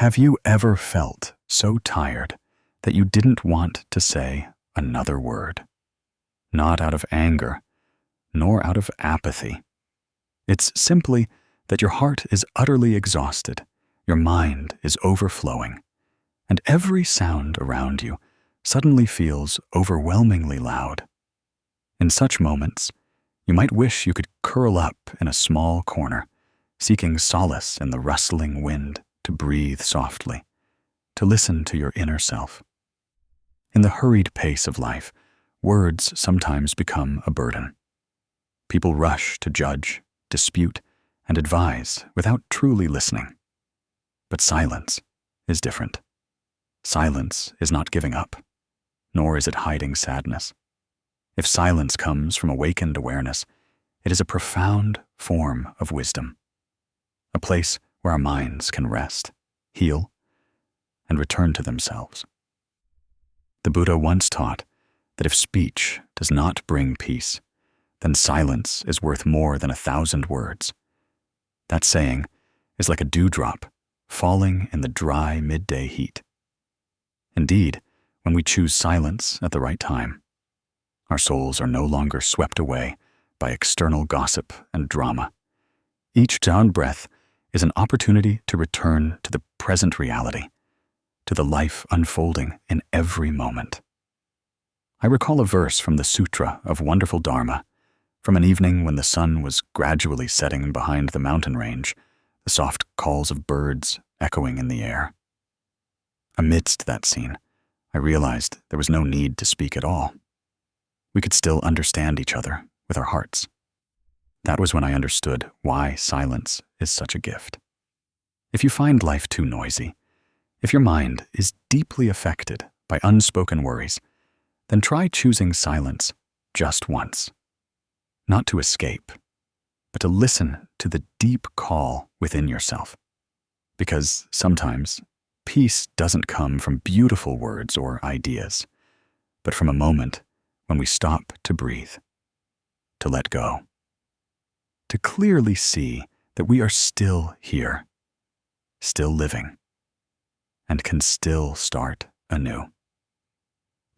Have you ever felt so tired that you didn't want to say another word? Not out of anger, nor out of apathy. It's simply that your heart is utterly exhausted, your mind is overflowing, and every sound around you suddenly feels overwhelmingly loud. In such moments, you might wish you could curl up in a small corner, seeking solace in the rustling wind, to breathe softly, to listen to your inner self. In the hurried pace of life, words sometimes become a burden. People rush to judge, dispute, and advise without truly listening. But silence is different. Silence is not giving up, nor is it hiding sadness. If silence comes from awakened awareness, it is a profound form of wisdom, a place where our minds can rest, heal, and return to themselves. The Buddha once taught that if speech does not bring peace, then silence is worth more than 1,000 words. That saying is like a dewdrop falling in the dry midday heat. Indeed, when we choose silence at the right time, our souls are no longer swept away by external gossip and drama. Each down breath is an opportunity to return to the present reality, to the life unfolding in every moment. I recall a verse from the Sutra of Wonderful Dharma, from an evening when the sun was gradually setting behind the mountain range, the soft calls of birds echoing in the air. Amidst that scene, I realized there was no need to speak at all. We could still understand each other with our hearts. That was when I understood why silence is such a gift. If you find life too noisy, if your mind is deeply affected by unspoken worries, then try choosing silence just once. Not to escape, but to listen to the deep call within yourself. Because sometimes peace doesn't come from beautiful words or ideas, but from a moment when we stop to breathe, to let go, to clearly see that we are still here, still living, and can still start anew.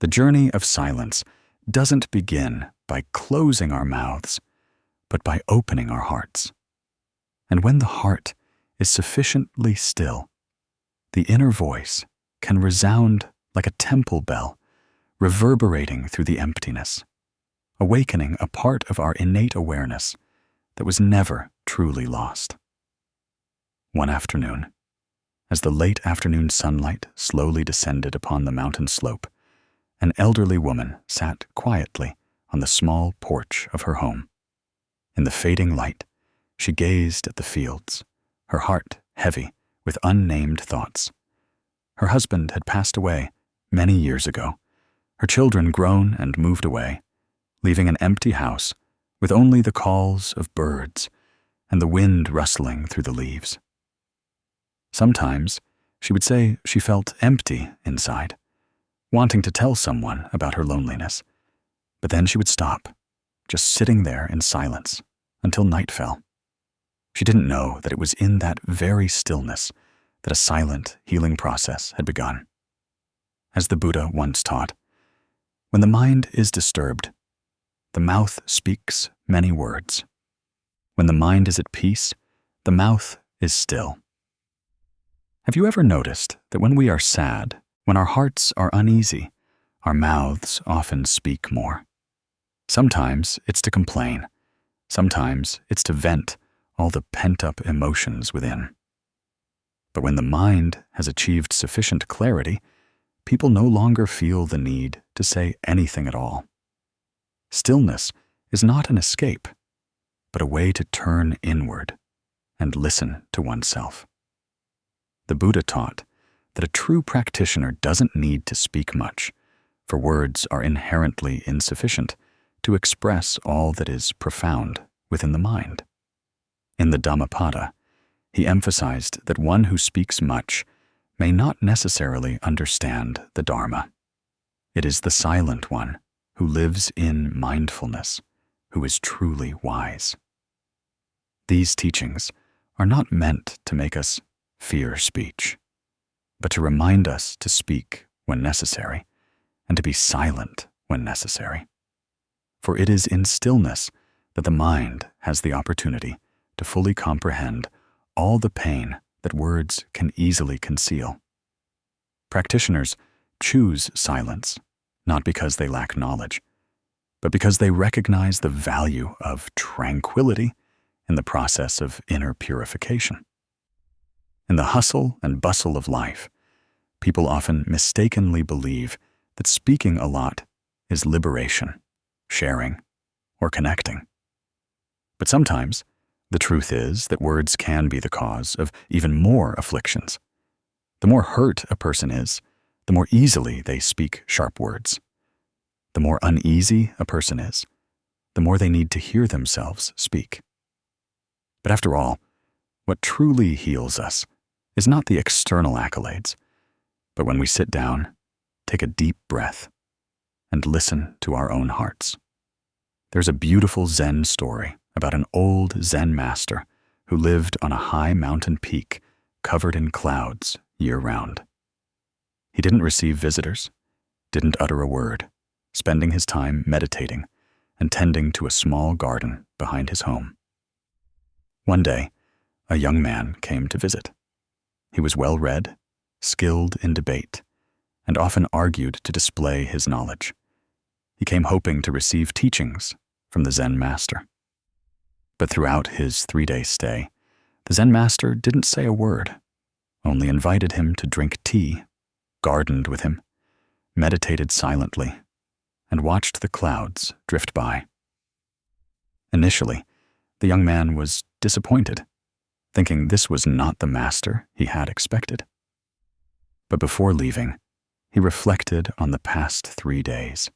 The journey of silence doesn't begin by closing our mouths, but by opening our hearts. And when the heart is sufficiently still, the inner voice can resound like a temple bell, reverberating through the emptiness, awakening a part of our innate awareness that was never truly lost. One afternoon, as the late afternoon sunlight slowly descended upon the mountain slope, an elderly woman sat quietly on the small porch of her home. In the fading light, she gazed at the fields, her heart heavy with unnamed thoughts. Her husband had passed away many years ago, her children grown and moved away, leaving an empty house with only the calls of birds and the wind rustling through the leaves. Sometimes she would say she felt empty inside, wanting to tell someone about her loneliness, but then she would stop, just sitting there in silence until night fell. She didn't know that it was in that very stillness that a silent healing process had begun. As the Buddha once taught, when the mind is disturbed, the mouth speaks many words. When the mind is at peace, the mouth is still. Have you ever noticed that when we are sad, when our hearts are uneasy, our mouths often speak more? Sometimes it's to complain. Sometimes it's to vent all the pent-up emotions within. But when the mind has achieved sufficient clarity, people no longer feel the need to say anything at all. Stillness is not an escape, but a way to turn inward and listen to oneself. The Buddha taught that a true practitioner doesn't need to speak much, for words are inherently insufficient to express all that is profound within the mind. In the Dhammapada, he emphasized that one who speaks much may not necessarily understand the Dharma. It is the silent one who lives in mindfulness who is truly wise. These teachings are not meant to make us fear speech, but to remind us to speak when necessary and to be silent when necessary. For it is in stillness that the mind has the opportunity to fully comprehend all the pain that words can easily conceal. Practitioners choose silence, not because they lack knowledge, but because they recognize the value of tranquility in the process of inner purification. In the hustle and bustle of life, people often mistakenly believe that speaking a lot is liberation, sharing, or connecting. But sometimes, the truth is that words can be the cause of even more afflictions. The more hurt a person is, the more easily they speak sharp words. The more uneasy a person is, the more they need to hear themselves speak. But after all, what truly heals us is not the external accolades, but when we sit down, take a deep breath, and listen to our own hearts. There's a beautiful Zen story about an old Zen master who lived on a high mountain peak covered in clouds year-round. He didn't receive visitors, didn't utter a word, spending his time meditating and tending to a small garden behind his home. One day, a young man came to visit. He was well-read, skilled in debate, and often argued to display his knowledge. He came hoping to receive teachings from the Zen master. But throughout his 3-day stay, the Zen master didn't say a word, only invited him to drink tea, gardened with him, meditated silently, and watched the clouds drift by. Initially, the young man was disappointed, thinking this was not the master he had expected. But before leaving, he reflected on the past 3 days,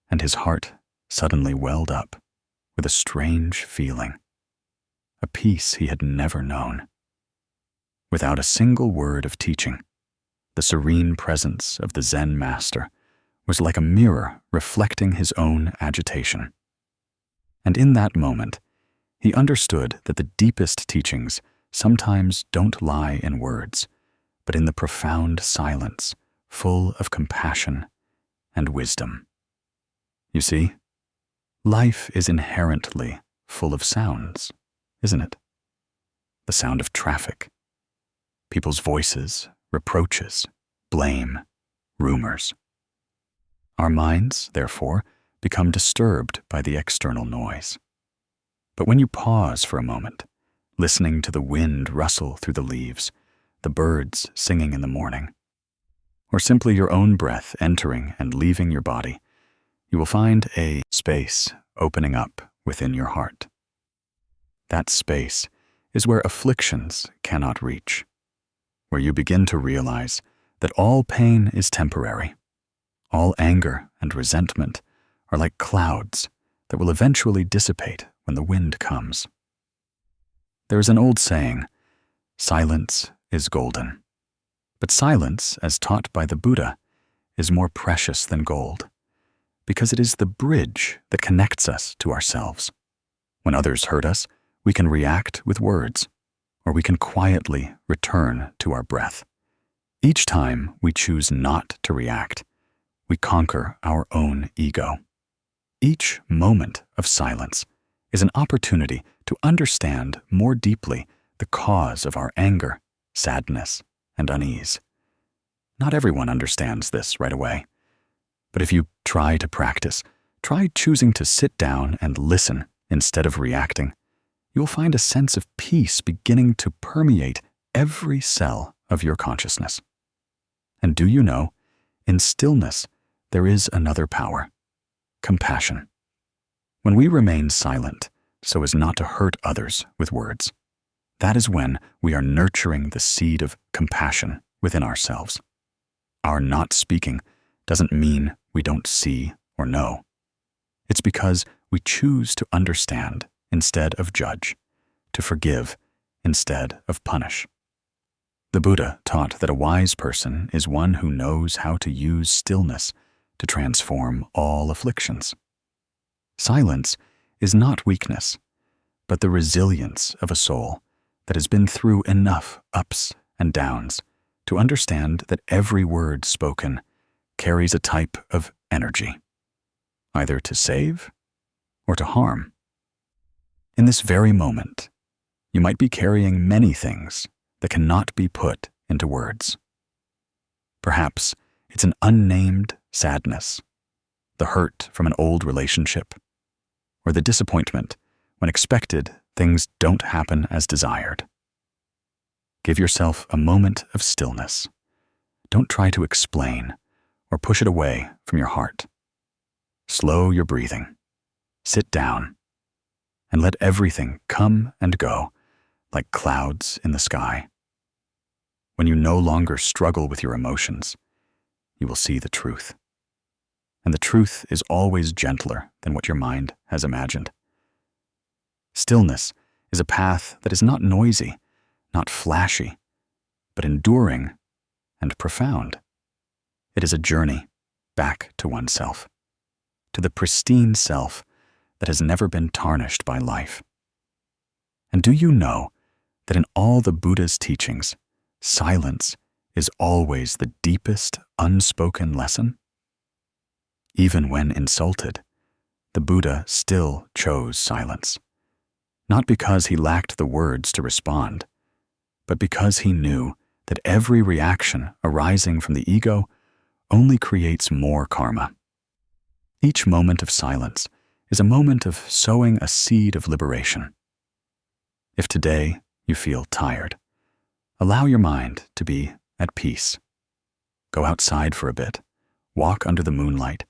and his heart suddenly welled up with a strange feeling, a peace he had never known. Without a single word of teaching, the serene presence of the Zen master was like a mirror reflecting his own agitation. And in that moment, he understood that the deepest teachings sometimes don't lie in words, but in the profound silence, full of compassion and wisdom. You see, life is inherently full of sounds, isn't it? The sound of traffic, people's voices, reproaches, blame, rumors. Our minds, therefore, become disturbed by the external noise. But when you pause for a moment, listening to the wind rustle through the leaves, the birds singing in the morning, or simply your own breath entering and leaving your body, you will find a space opening up within your heart. That space is where afflictions cannot reach, where you begin to realize that all pain is temporary. All anger and resentment are like clouds that will eventually dissipate when the wind comes. There is an old saying, silence is golden. But silence, as taught by the Buddha, is more precious than gold, because it is the bridge that connects us to ourselves. When others hurt us, we can react with words, or we can quietly return to our breath. Each time we choose not to react, we conquer our own ego. Each moment of silence is an opportunity to understand more deeply the cause of our anger, sadness, and unease. Not everyone understands this right away, but if you try to practice, try choosing to sit down and listen instead of reacting, you will find a sense of peace beginning to permeate every cell of your consciousness. And do you know, in stillness, there is another power, compassion. When we remain silent so as not to hurt others with words, that is when we are nurturing the seed of compassion within ourselves. Our not speaking doesn't mean we don't see or know. It's because we choose to understand instead of judge, to forgive instead of punish. The Buddha taught that a wise person is one who knows how to use stillness to transform all afflictions. Silence is not weakness, but the resilience of a soul that has been through enough ups and downs to understand that every word spoken carries a type of energy, either to save or to harm. In this very moment, you might be carrying many things that cannot be put into words. Perhaps it's an unnamed sadness, the hurt from an old relationship, or the disappointment when expected things don't happen as desired. Give yourself a moment of stillness. Don't try to explain or push it away from your heart. Slow your breathing. Sit down and let everything come and go like clouds in the sky. When you no longer struggle with your emotions, you will see the truth. And the truth is always gentler than what your mind has imagined. Stillness is a path that is not noisy, not flashy, but enduring and profound. It is a journey back to oneself, to the pristine self that has never been tarnished by life. And do you know that in all the Buddha's teachings, silence is always the deepest unspoken lesson? Even when insulted, the Buddha still chose silence, not because he lacked the words to respond, but because he knew that every reaction arising from the ego only creates more karma. Each moment of silence is a moment of sowing a seed of liberation. If today you feel tired, allow your mind to be at peace. Go outside for a bit, walk under the moonlight,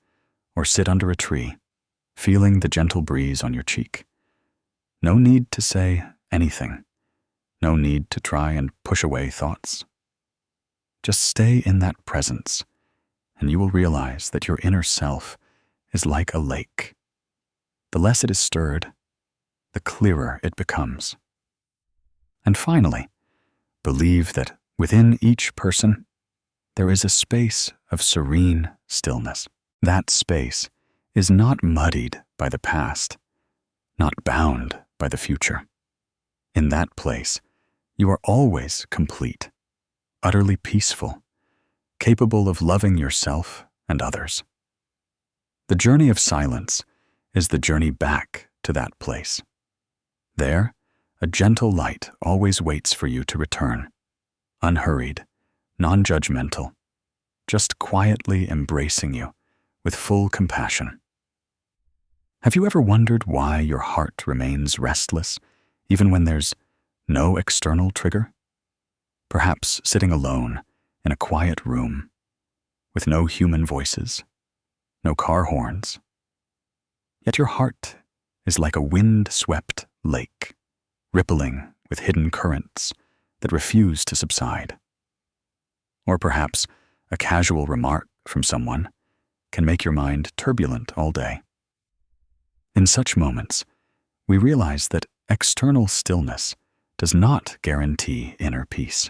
or sit under a tree, feeling the gentle breeze on your cheek. No need to say anything. No need to try and push away thoughts. Just stay in that presence, and you will realize that your inner self is like a lake. The less it is stirred, the clearer it becomes. And finally, believe that within each person, there is a space of serene stillness. That space is not muddied by the past, not bound by the future. In that place, you are always complete, utterly peaceful, capable of loving yourself and others. The journey of silence is the journey back to that place. There, a gentle light always waits for you to return, unhurried, non-judgmental, just quietly embracing you with full compassion. Have you ever wondered why your heart remains restless, even when there's no external trigger? Perhaps sitting alone in a quiet room, with no human voices, no car horns. Yet your heart is like a wind-swept lake, rippling with hidden currents that refuse to subside. Or perhaps a casual remark from someone can make your mind turbulent all day. In such moments, we realize that external stillness does not guarantee inner peace.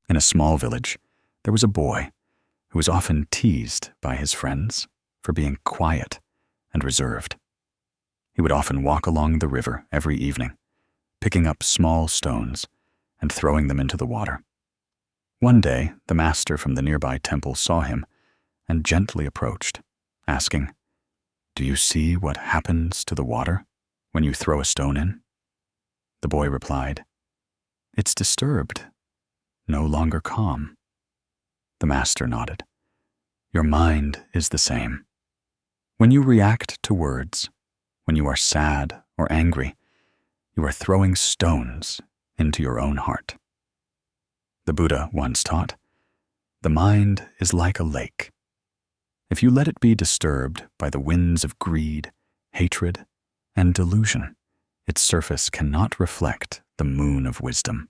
In a small village, there was a boy who was often teased by his friends for being quiet and reserved. He would often walk along the river every evening, picking up small stones and throwing them into the water. One day, the master from the nearby temple saw him and gently approached, asking, "Do you see what happens to the water when you throw a stone in?" The boy replied, "It's disturbed, no longer calm." The master nodded. Your mind is the same. When you react to words, when you are sad or angry, you are throwing stones into your own heart. The Buddha once taught, the mind is like a lake. If you let it be disturbed by the winds of greed, hatred, and delusion, its surface cannot reflect the moon of wisdom.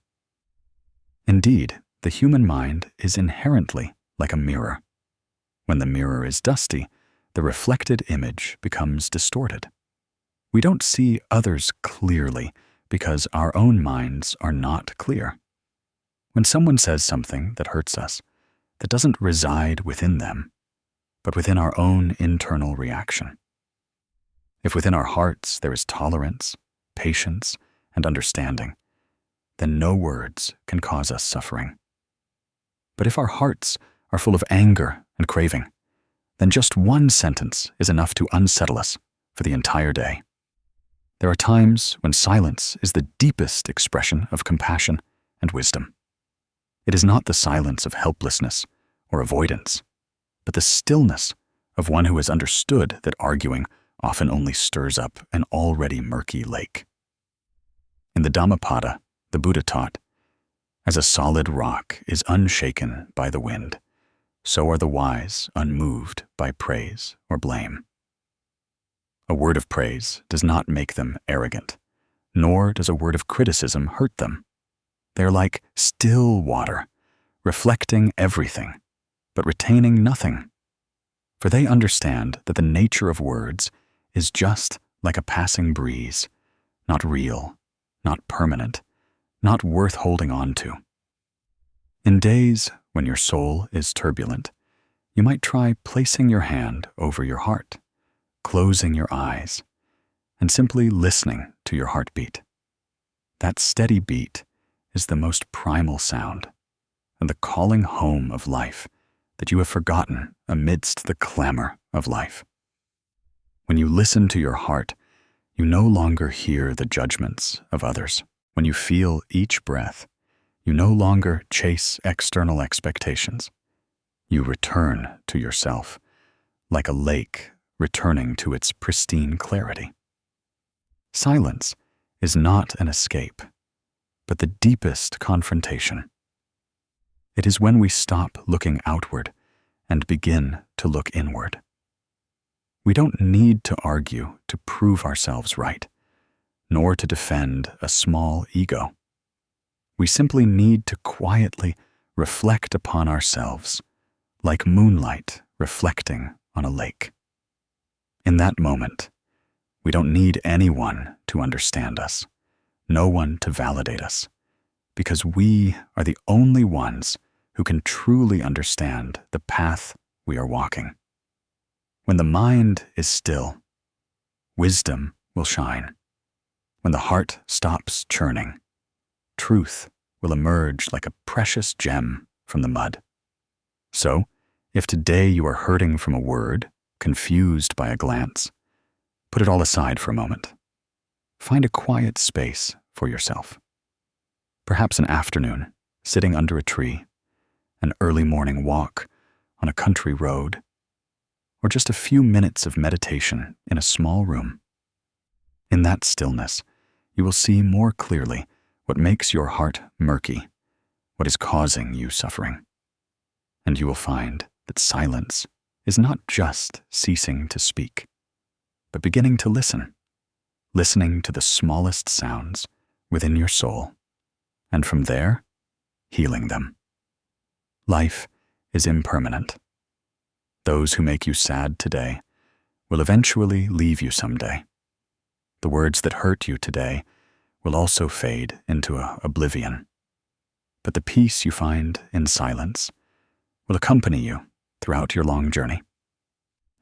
Indeed, the human mind is inherently like a mirror. When the mirror is dusty, the reflected image becomes distorted. We don't see others clearly because our own minds are not clear. When someone says something that hurts us, that doesn't reside within them, but within our own internal reaction. If within our hearts there is tolerance, patience, and understanding, then no words can cause us suffering. But if our hearts are full of anger and craving, then just one sentence is enough to unsettle us for the entire day. There are times when silence is the deepest expression of compassion and wisdom. It is not the silence of helplessness or avoidance, but the stillness of one who has understood that arguing often only stirs up an already murky lake. In the Dhammapada, the Buddha taught, "As a solid rock is unshaken by the wind, so are the wise unmoved by praise or blame." A word of praise does not make them arrogant, nor does a word of criticism hurt them. They are like still water, reflecting everything, but retaining nothing. For they understand that the nature of words is just like a passing breeze, not real, not permanent, not worth holding on to. In days when your soul is turbulent, you might try placing your hand over your heart, closing your eyes, and simply listening to your heartbeat. That steady beat is the most primal sound, and the calling home of life that you have forgotten amidst the clamor of life. When you listen to your heart, you no longer hear the judgments of others. When you feel each breath, you no longer chase external expectations. You return to yourself, like a lake returning to its pristine clarity. Silence is not an escape, but the deepest confrontation. It is when we stop looking outward and begin to look inward. We don't need to argue to prove ourselves right, nor to defend a small ego. We simply need to quietly reflect upon ourselves, like moonlight reflecting on a lake. In that moment, we don't need anyone to understand us, no one to validate us, because we are the only ones who can truly understand the path we are walking. When the mind is still, wisdom will shine. When the heart stops churning, truth will emerge like a precious gem from the mud. So, if today you are hurting from a word, confused by a glance, put it all aside for a moment. Find a quiet space for yourself. Perhaps an afternoon, sitting under a tree, an early morning walk on a country road, or just a few minutes of meditation in a small room. In that stillness, you will see more clearly what makes your heart murky, what is causing you suffering. And you will find that silence is not just ceasing to speak, but beginning to listen, listening to the smallest sounds within your soul, and from there, healing them. Life is impermanent. Those who make you sad today will eventually leave you someday. The words that hurt you today will also fade into oblivion. But the peace you find in silence will accompany you throughout your long journey.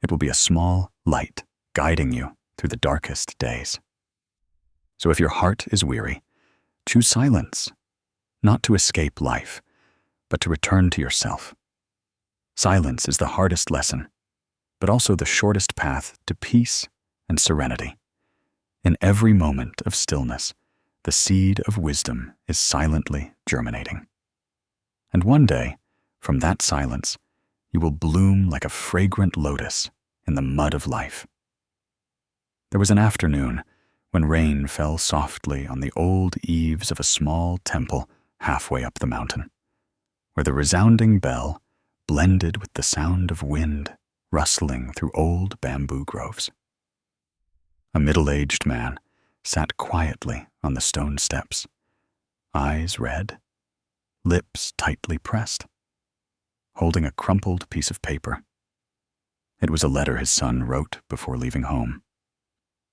It will be a small light guiding you through the darkest days. So if your heart is weary, choose silence, not to escape life, but to return to yourself. Silence is the hardest lesson, but also the shortest path to peace and serenity. In every moment of stillness, the seed of wisdom is silently germinating. And one day, from that silence, you will bloom like a fragrant lotus in the mud of life. There was an afternoon when rain fell softly on the old eaves of a small temple halfway up the mountain, where the resounding bell blended with the sound of wind rustling through old bamboo groves. A middle-aged man sat quietly on the stone steps, eyes red, lips tightly pressed, holding a crumpled piece of paper. It was a letter his son wrote before leaving home.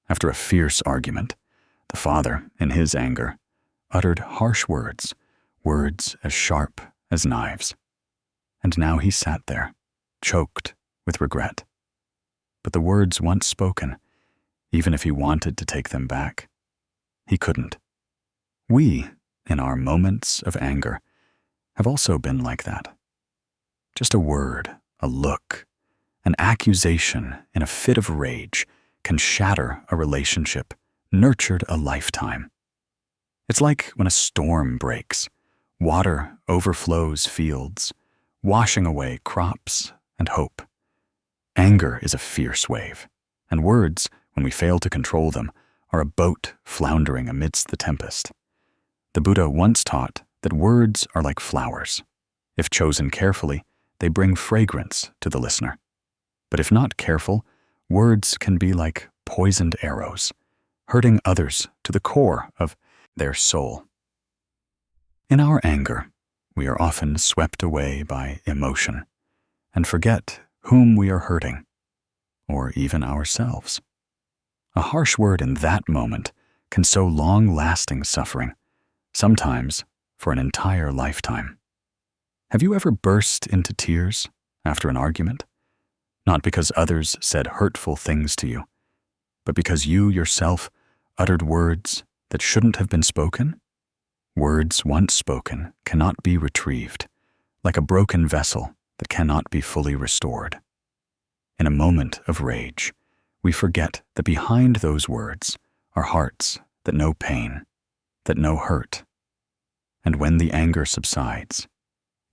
After a fierce argument, the father, in his anger, uttered harsh words, words as sharp as knives. And now he sat there, choked with regret. But the words once spoken, even if he wanted to take them back, he couldn't. We, in our moments of anger, have also been like that, Just a word, a look, an accusation in a fit of rage can shatter a relationship nurtured a lifetime. It's like when a storm breaks, water overflows fields, washing away crops and hope. Anger is a fierce wave, and words, when we fail to control them, are a boat floundering amidst the tempest. The Buddha once taught that words are like flowers. If chosen carefully, they bring fragrance to the listener. But if not careful, words can be like poisoned arrows, hurting others to the core of their soul. In our anger, we are often swept away by emotion and forget whom we are hurting, or even ourselves. A harsh word in that moment can sow long-lasting suffering, sometimes for an entire lifetime. Have you ever burst into tears after an argument? Not because others said hurtful things to you, but because you yourself uttered words that shouldn't have been spoken? Words once spoken cannot be retrieved, like a broken vessel that cannot be fully restored. In a moment of rage, we forget that behind those words are hearts that know pain, that know hurt. And when the anger subsides,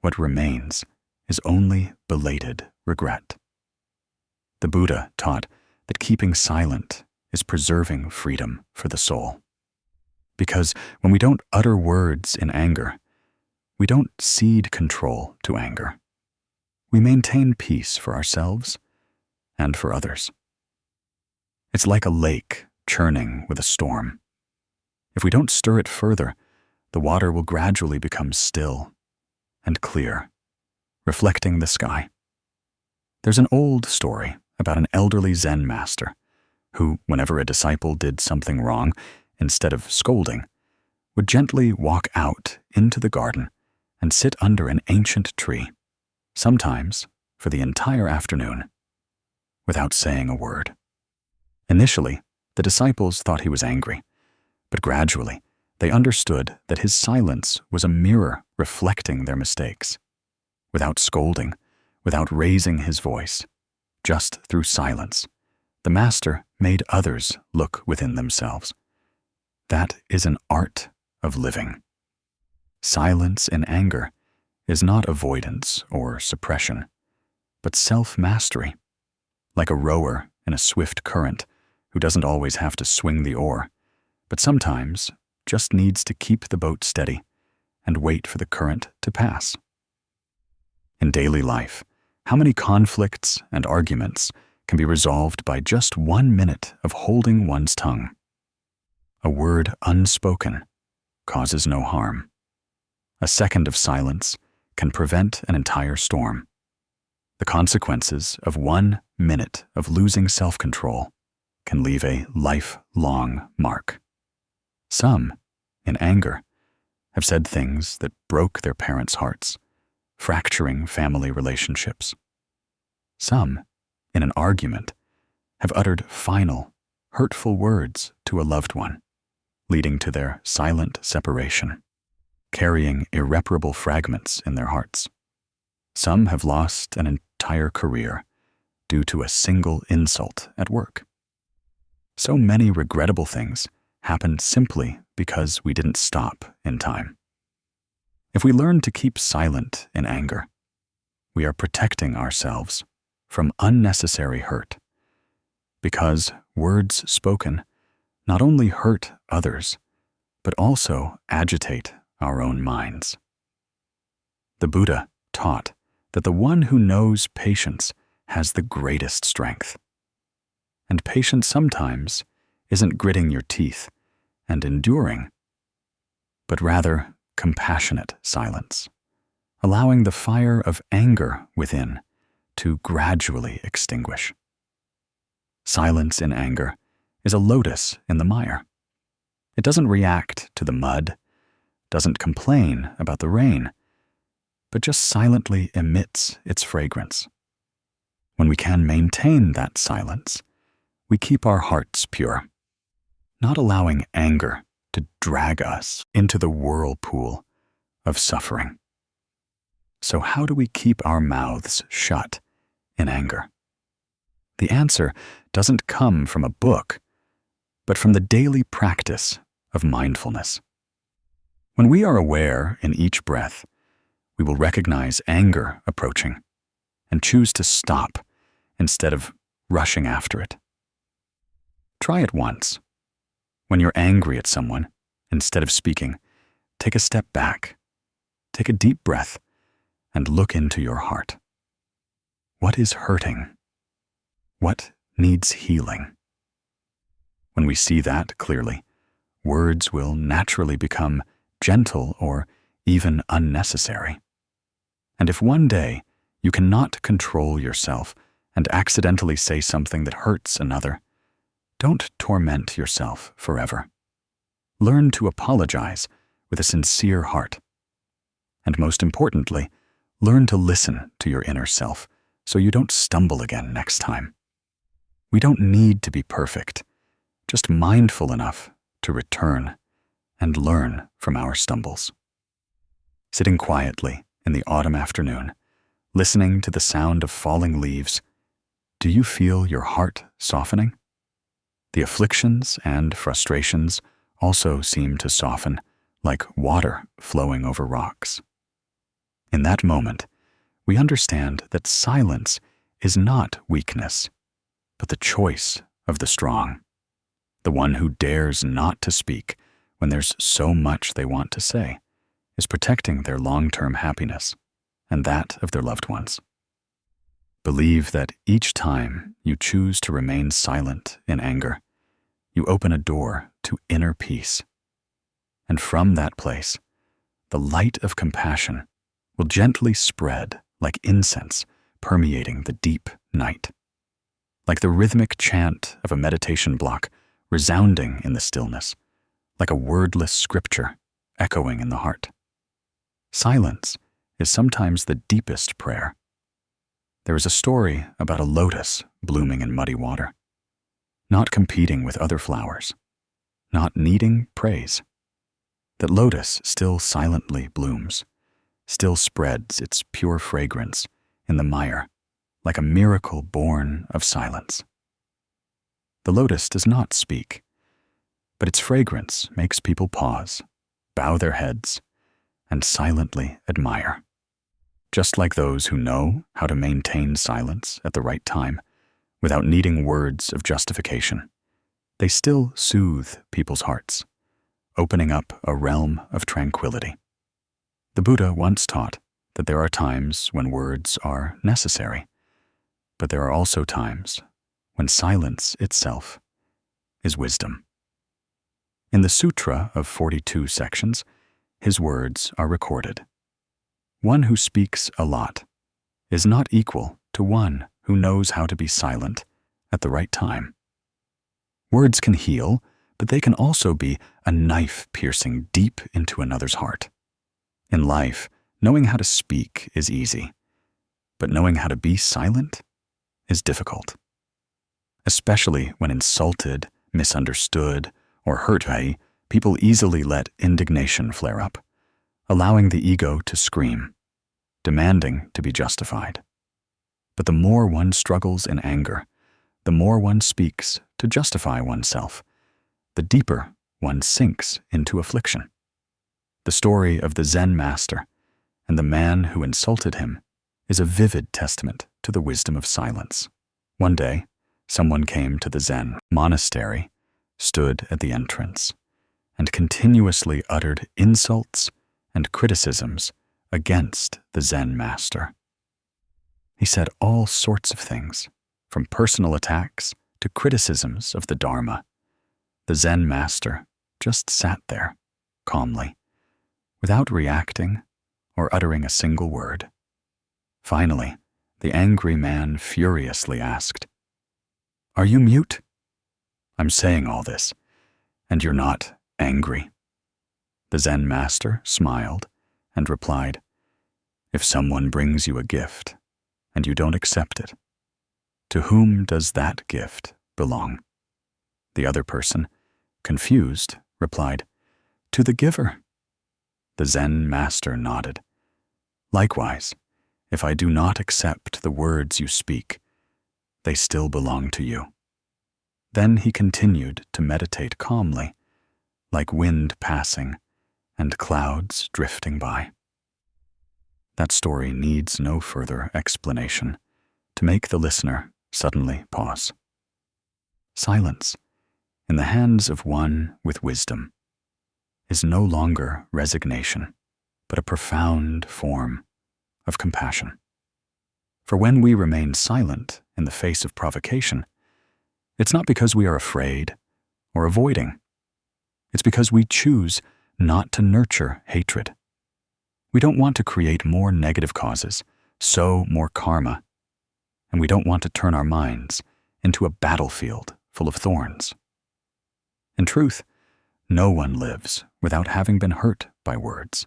what remains is only belated regret. The Buddha taught that keeping silent is preserving freedom for the soul. Because when we don't utter words in anger, we don't cede control to anger. We maintain peace for ourselves and for others. It's like a lake churning with a storm. If we don't stir it further, the water will gradually become still and clear, reflecting the sky. There's an old story about an elderly Zen master who, whenever a disciple did something wrong, instead of scolding, would gently walk out into the garden and sit under an ancient tree, sometimes for the entire afternoon, without saying a word. Initially, the disciples thought he was angry, but gradually they understood that his silence was a mirror reflecting their mistakes. Without scolding, without raising his voice, just through silence, the master made others look within themselves. That is an art of living. Silence in anger is not avoidance or suppression, but self-mastery. Like a rower in a swift current who doesn't always have to swing the oar, but sometimes just needs to keep the boat steady and wait for the current to pass. In daily life, how many conflicts and arguments can be resolved by just 1 minute of holding one's tongue? A word unspoken causes no harm. A second of silence can prevent an entire storm. The consequences of 1 minute of losing self-control can leave a lifelong mark. Some, in anger, have said things that broke their parents' hearts, fracturing family relationships. Some, in an argument, have uttered final, hurtful words to a loved one, leading to their silent separation, carrying irreparable fragments in their hearts. Some have lost an entire career due to a single insult at work. So many regrettable things happened simply because we didn't stop in time. If we learn to keep silent in anger, we are protecting ourselves from unnecessary hurt, because words spoken not only hurt others, but also agitate our own minds. The Buddha taught that the one who knows patience has the greatest strength. And patience sometimes isn't gritting your teeth and enduring, but rather compassionate silence, allowing the fire of anger within to gradually extinguish. Silence in anger is a lotus in the mire. It doesn't react to the mud, doesn't complain about the rain, but just silently emits its fragrance. When we can maintain that silence, we keep our hearts pure, not allowing anger to drag us into the whirlpool of suffering. So how do we keep our mouths shut in anger? The answer doesn't come from a book, but from the daily practice of mindfulness. When we are aware in each breath, we will recognize anger approaching and choose to stop instead of rushing after it. Try it once. When you're angry at someone, instead of speaking, take a step back, take a deep breath, and look into your heart. What is hurting? What needs healing? When we see that clearly, words will naturally become gentle or even unnecessary. And if one day you cannot control yourself and accidentally say something that hurts another, don't torment yourself forever. Learn to apologize with a sincere heart. And most importantly, learn to listen to your inner self so you don't stumble again next time. We don't need to be perfect, just mindful enough to return and learn from our stumbles. Sitting quietly in the autumn afternoon, listening to the sound of falling leaves, do you feel your heart softening? The afflictions and frustrations also seem to soften, like water flowing over rocks. In that moment, we understand that silence is not weakness, but the choice of the strong, the one who dares not to speak when there's so much they want to say, is protecting their long-term happiness and that of their loved ones. Believe that each time you choose to remain silent in anger, you open a door to inner peace. And from that place, the light of compassion will gently spread like incense permeating the deep night, like the rhythmic chant of a meditation block resounding in the stillness, like a wordless scripture echoing in the heart. Silence is sometimes the deepest prayer. There is a story about a lotus blooming in muddy water, not competing with other flowers, not needing praise. That lotus still silently blooms, still spreads its pure fragrance in the mire, like a miracle born of silence. The lotus does not speak, but its fragrance makes people pause, bow their heads, and silently admire. Just like those who know how to maintain silence at the right time, without needing words of justification, they still soothe people's hearts, opening up a realm of tranquility. The Buddha once taught that there are times when words are necessary, but there are also times when silence itself is wisdom. In the Sutra of 42 sections, his words are recorded. One who speaks a lot is not equal to one who knows how to be silent at the right time. Words can heal, but they can also be a knife piercing deep into another's heart. In life, knowing how to speak is easy, but knowing how to be silent is difficult. Especially when insulted, misunderstood, or hurt by, people easily let indignation flare up, allowing the ego to scream, demanding to be justified. But the more one struggles in anger, the more one speaks to justify oneself, the deeper one sinks into affliction. The story of the Zen master and the man who insulted him is a vivid testament to the wisdom of silence. One day, someone came to the Zen monastery, stood at the entrance, and continuously uttered insults and criticisms against the Zen master. He said all sorts of things, from personal attacks to criticisms of the Dharma. The Zen master just sat there, calmly, without reacting or uttering a single word. Finally, the angry man furiously asked, "Are you mute? I'm saying all this, and you're not angry?" The Zen master smiled and replied, "If someone brings you a gift and you don't accept it, to whom does that gift belong?" The other person, confused, replied, "To the giver." The Zen master nodded. Likewise, if I do not accept the words you speak, they still belong to you." Then he continued to meditate calmly, like wind passing and clouds drifting by. That story needs no further explanation to make the listener suddenly pause. Silence, in the hands of one with wisdom, is no longer resignation, but a profound form of compassion. For when we remain silent in the face of provocation, it's not because we are afraid or avoiding. It's because we choose not to nurture hatred. We don't want to create more negative causes, sow more karma, and we don't want to turn our minds into a battlefield full of thorns. In truth, no one lives without having been hurt by words.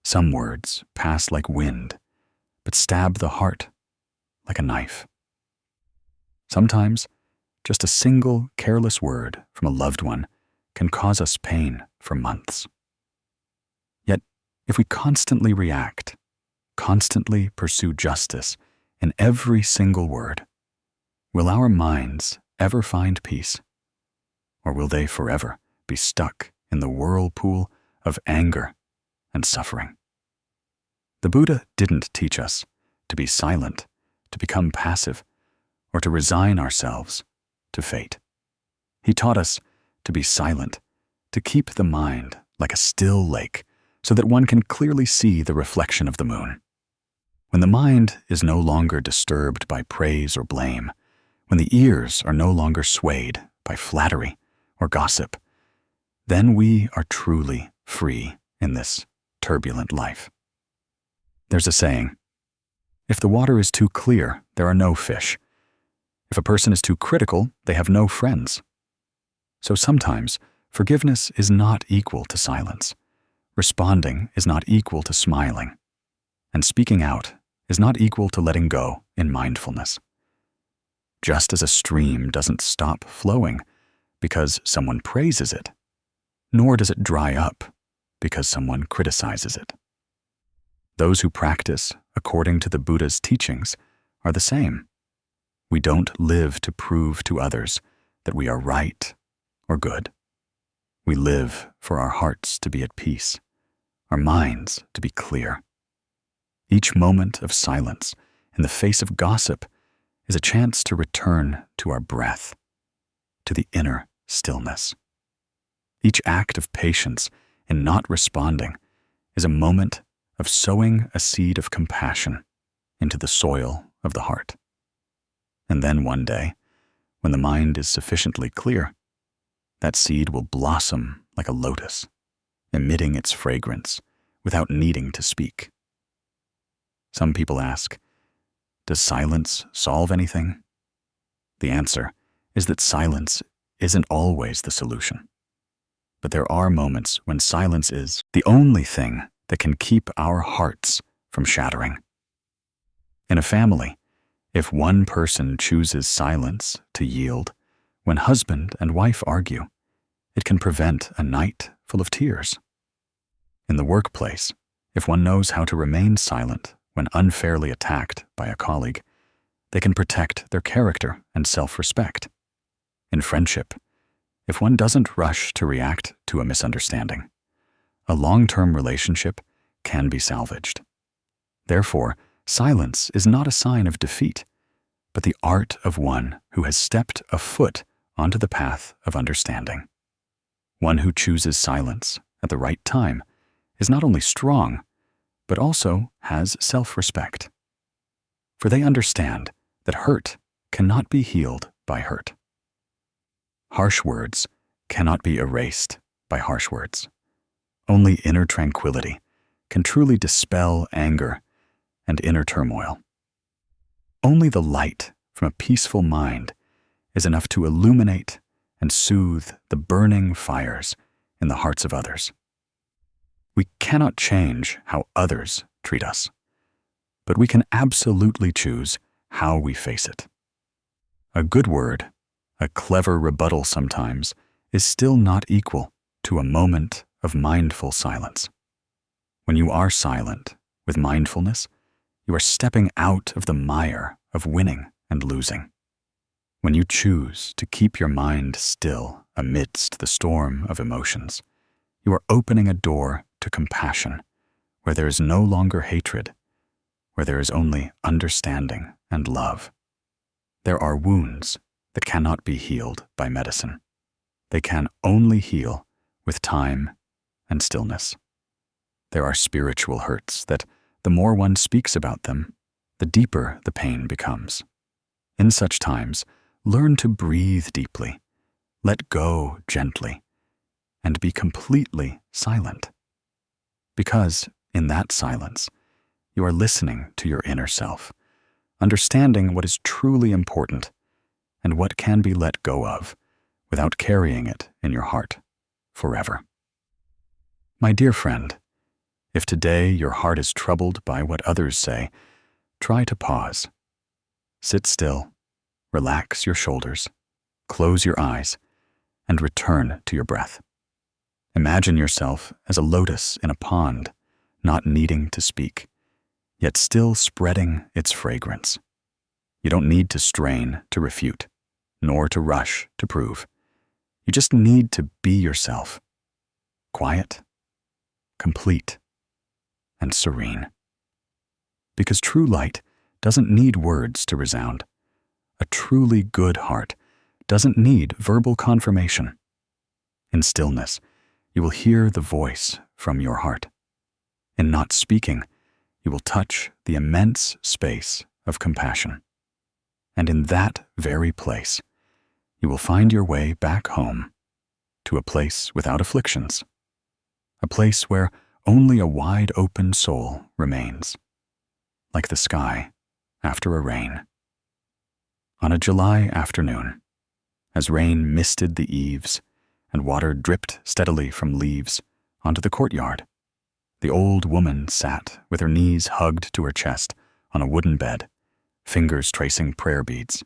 Some words pass like wind, but stab the heart like a knife. Sometimes, just a single careless word from a loved one can cause us pain for months. Yet, if we constantly react, constantly pursue justice in every single word, will our minds ever find peace? Or will they forever be stuck in the whirlpool of anger and suffering? The Buddha didn't teach us to be silent, to become passive, or to resign ourselves to fate. He taught us to be silent, to keep the mind like a still lake so that one can clearly see the reflection of the moon. When the mind is no longer disturbed by praise or blame, when the ears are no longer swayed by flattery or gossip, then we are truly free in this turbulent life. There's a saying, if the water is too clear, there are no fish. If a person is too critical, they have no friends. So sometimes, forgiveness is not equal to silence. Responding is not equal to smiling. And speaking out is not equal to letting go in mindfulness. Just as a stream doesn't stop flowing because someone praises it, nor does it dry up because someone criticizes it. Those who practice according to the Buddha's teachings are the same. We don't live to prove to others that we are right or good. We live for our hearts to be at peace, our minds to be clear. Each moment of silence in the face of gossip is a chance to return to our breath, to the inner stillness. Each act of patience in not responding is a moment of sowing a seed of compassion into the soil of the heart. And then one day, when the mind is sufficiently clear, that seed will blossom like a lotus, emitting its fragrance without needing to speak. Some people ask, does silence solve anything? The answer is that silence isn't always the solution. But there are moments when silence is the only thing that can keep our hearts from shattering. In a family, if one person chooses silence to yield, when husband and wife argue, it can prevent a night full of tears. In the workplace, if one knows how to remain silent when unfairly attacked by a colleague, they can protect their character and self-respect. In friendship, if one doesn't rush to react to a misunderstanding, a long-term relationship can be salvaged. Therefore, silence is not a sign of defeat, but the art of one who has stepped a foot onto the path of understanding. One who chooses silence at the right time is not only strong, but also has self-respect. For they understand that hurt cannot be healed by hurt. Harsh words cannot be erased by harsh words. Only inner tranquility can truly dispel anger and inner turmoil. Only the light from a peaceful mind is enough to illuminate and soothe the burning fires in the hearts of others. We cannot change how others treat us, but we can absolutely choose how we face it. A good word, a clever rebuttal sometimes, is still not equal to a moment of mindful silence. When you are silent With mindfulness, you are stepping out of the mire of winning and losing. When you choose to keep your mind still amidst the storm of emotions, you are opening a door to compassion, where there is no longer hatred, where there is only understanding and love. There are wounds that cannot be healed by medicine. They can only heal with time and stillness. There are spiritual hurts that, the more one speaks about them, the deeper the pain becomes. In such times, learn to breathe deeply, let go gently, and be completely silent. Because, in that silence, you are listening to your inner self, understanding what is truly important and what can be let go of without carrying it in your heart forever. My dear friend, if today your heart is troubled by what others say, try to pause. Sit still, relax your shoulders, close your eyes, and return to your breath. Imagine yourself as a lotus in a pond, not needing to speak, yet still spreading its fragrance. You don't need to strain to refute, nor to rush to prove. You just need to be yourself, quiet, complete, and serene. Because true light doesn't need words to resound. A truly good heart doesn't need verbal confirmation. In stillness, you will hear the voice from your heart. In not speaking, you will touch the immense space of compassion. And in that very place, you will find your way back home, to a place without afflictions, a place where only a wide open soul remains, like the sky after a rain. On a July afternoon, as rain misted the eaves and water dripped steadily from leaves onto the courtyard, the old woman sat with her knees hugged to her chest on a wooden bed, fingers tracing prayer beads,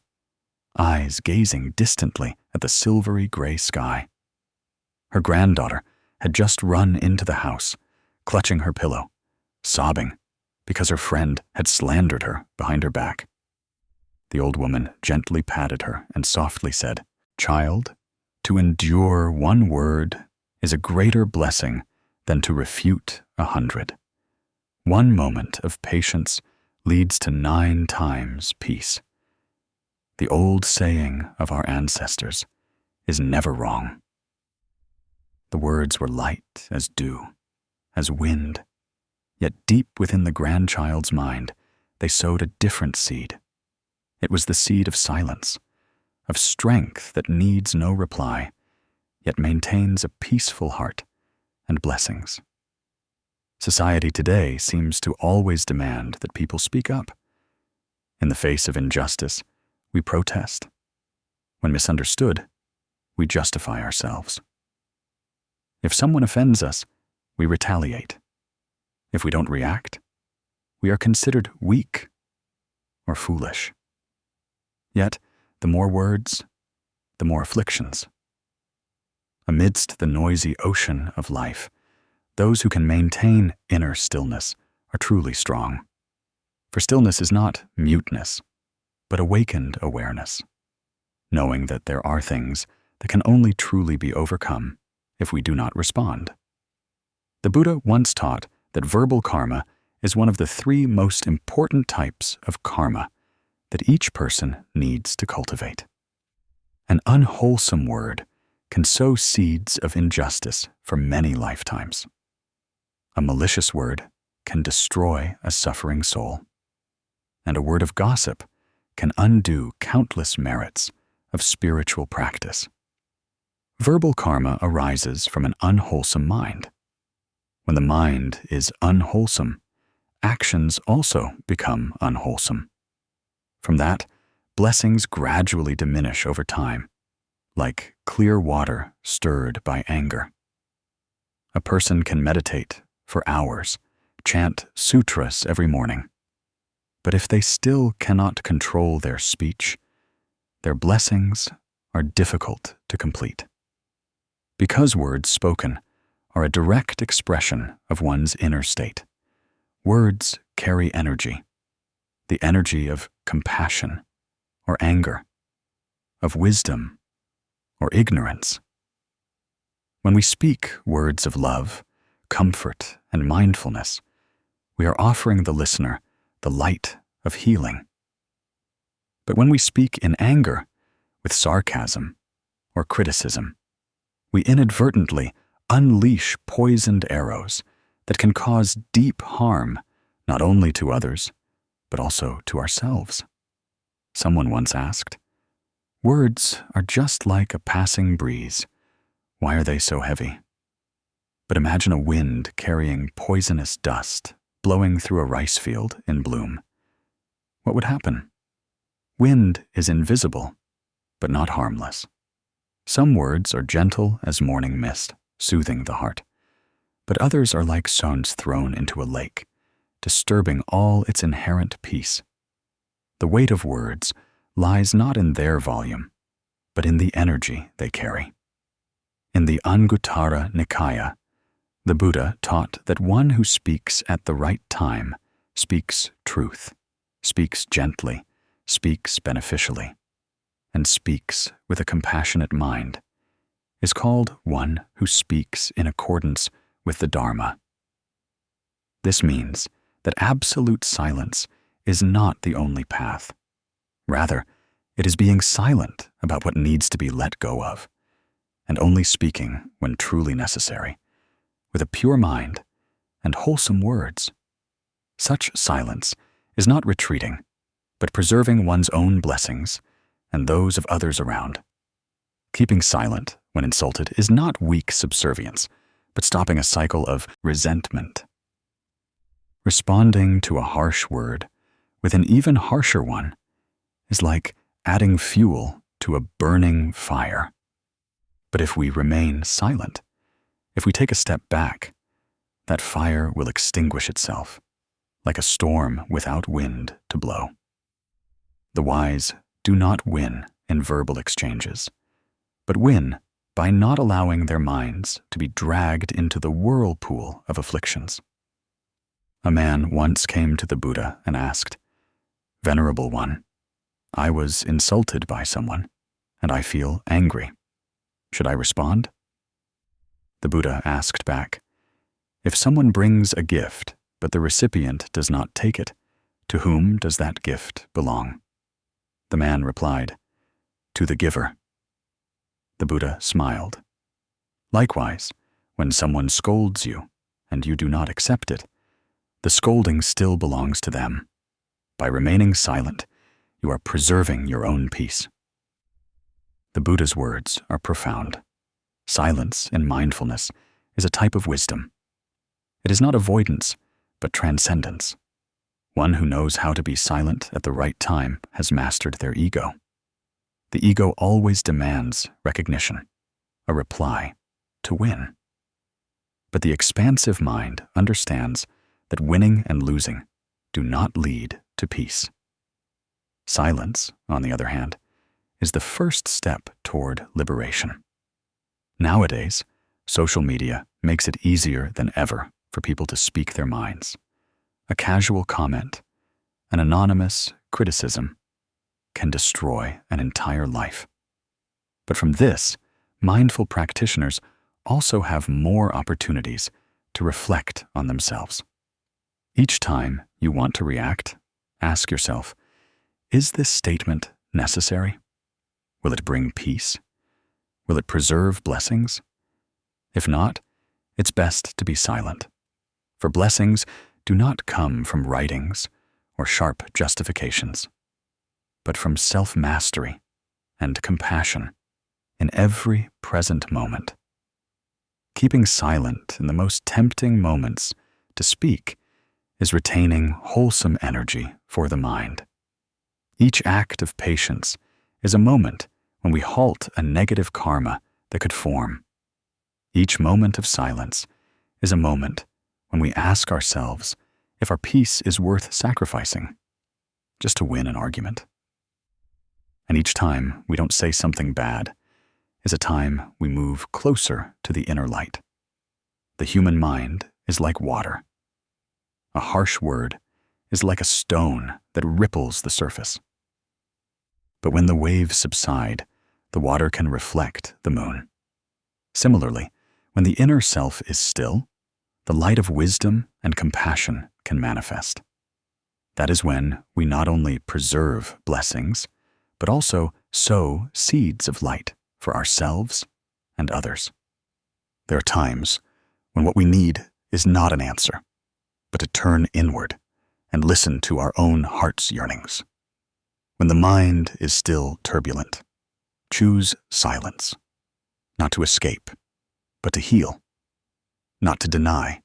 eyes gazing distantly at the silvery gray sky. Her granddaughter had just run into the house, clutching her pillow, sobbing because her friend had slandered her behind her back. The old woman gently patted her and softly said, "Child, to endure one word is a greater blessing than to refute 100. One moment of patience leads to 9 times peace. The old saying of our ancestors is never wrong." The words were light as dew, as wind, yet deep within the grandchild's mind, they sowed a different seed. It was the seed of silence, of strength that needs no reply, yet maintains a peaceful heart and blessings. Society today seems to always demand that people speak up. In the face of injustice, we protest. When misunderstood, we justify ourselves. If someone offends us, we retaliate. If we don't react, we are considered weak or foolish. Yet, the more words, the more afflictions. Amidst the noisy ocean of life, those who can maintain inner stillness are truly strong. For stillness is not muteness, but awakened awareness, knowing that there are things that can only truly be overcome if we do not respond. The Buddha once taught that verbal karma is one of the 3 most important types of karma that each person needs to cultivate. An unwholesome word can sow seeds of injustice for many lifetimes. A malicious word can destroy a suffering soul. And a word of gossip can undo countless merits of spiritual practice. Verbal karma arises from an unwholesome mind. When the mind is unwholesome, actions also become unwholesome. From that, blessings gradually diminish over time, like clear water stirred by anger. A person can meditate for hours, chant sutras every morning. But if they still cannot control their speech, their blessings are difficult to complete. Because words spoken are a direct expression of one's inner state, Words carry energy, the energy of compassion or anger, of wisdom or ignorance. When we speak words of love, comfort, and mindfulness, we are offering the listener the light of healing. But when we speak in anger, with sarcasm or criticism, we inadvertently unleash poisoned arrows that can cause deep harm not only to others, but also to ourselves. Someone once asked, "Words are just like a passing breeze. Why are they so heavy?" But imagine a wind carrying poisonous dust blowing through a rice field in bloom. What would happen? Wind is invisible, but not harmless. Some words are gentle as morning mist, soothing the heart, but others are like stones thrown into a lake, disturbing all its inherent peace. The weight of words lies not in their volume, but in the energy they carry. In the Anguttara Nikaya, the Buddha taught that one who speaks at the right time speaks truth, speaks gently, speaks beneficially, and speaks with a compassionate mind, is called one who speaks in accordance with the Dharma. This means that absolute silence is not the only path. Rather, it is being silent about what needs to be let go of, and only speaking when truly necessary, with a pure mind and wholesome words. Such silence is not retreating, but preserving one's own blessings and those of others around. Keeping silent when insulted is not weak subservience, but stopping a cycle of resentment. Responding to a harsh word with an even harsher one is like adding fuel to a burning fire. But if we remain silent, if we take a step back, that fire will extinguish itself, like a storm without wind to blow. The wise do not win in verbal exchanges, but win by not allowing their minds to be dragged into the whirlpool of afflictions. A man once came to the Buddha and asked, "Venerable One, I was insulted by someone, and I feel angry. Should I respond?" The Buddha asked back, "If someone brings a gift, but the recipient does not take it, to whom does that gift belong?" The man replied, "To the giver." The Buddha smiled. Likewise, when someone scolds you and you do not accept it, the scolding still belongs to them. By remaining silent, you are preserving your own peace. The Buddha's words are profound. Silence in mindfulness is a type of wisdom. It is not avoidance, but transcendence. One who knows how to be silent at the right time has mastered their ego. The ego always demands recognition, a reply, to win. But the expansive mind understands that winning and losing do not lead to peace. Silence, on the other hand, is the first step toward liberation. Nowadays, social media makes it easier than ever for people to speak their minds. A casual comment, an anonymous criticism, can destroy an entire life. But from this, mindful practitioners also have more opportunities to reflect on themselves. Each time you want to react, ask yourself, is this statement necessary? Will it bring peace? Will it preserve blessings? If not, it's best to be silent. For blessings do not come from writings or sharp justifications, but from self-mastery and compassion in every present moment. Keeping silent in the most tempting moments to speak is retaining wholesome energy for the mind. Each act of patience is a moment when we halt a negative karma that could form. Each moment of silence is a moment when we ask ourselves if our peace is worth sacrificing just to win an argument. And each time we don't say something bad is a time we move closer to the inner light. The human mind is like water. a harsh word, is like a stone that ripples the surface. But when the waves subside, the water can reflect the moon. Similarly, when the inner self is still, the light of wisdom and compassion can manifest. That is when we not only preserve blessings, but also sow seeds of light for ourselves and others. There are times when what we need is not an answer, but to turn inward and listen to our own heart's yearnings. When the mind is still turbulent, choose silence, not to escape, but to heal, not to deny,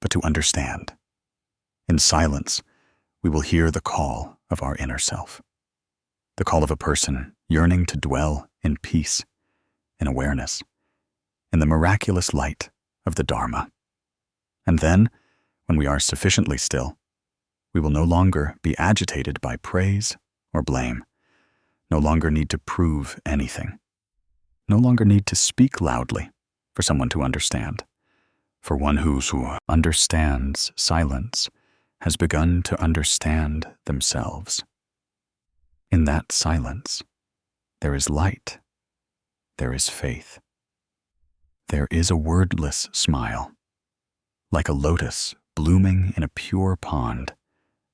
but to understand. In silence, we will hear the call of our inner self, the call of a person yearning to dwell in peace, in awareness, in the miraculous light of the Dharma. And then, when we are sufficiently still, we will no longer be agitated by praise or blame, no longer need to prove anything, no longer need to speak loudly for someone to understand. For one who understands silence has begun to understand themselves. In that silence, there is light, there is faith. There is a wordless smile, like a lotus blooming in a pure pond,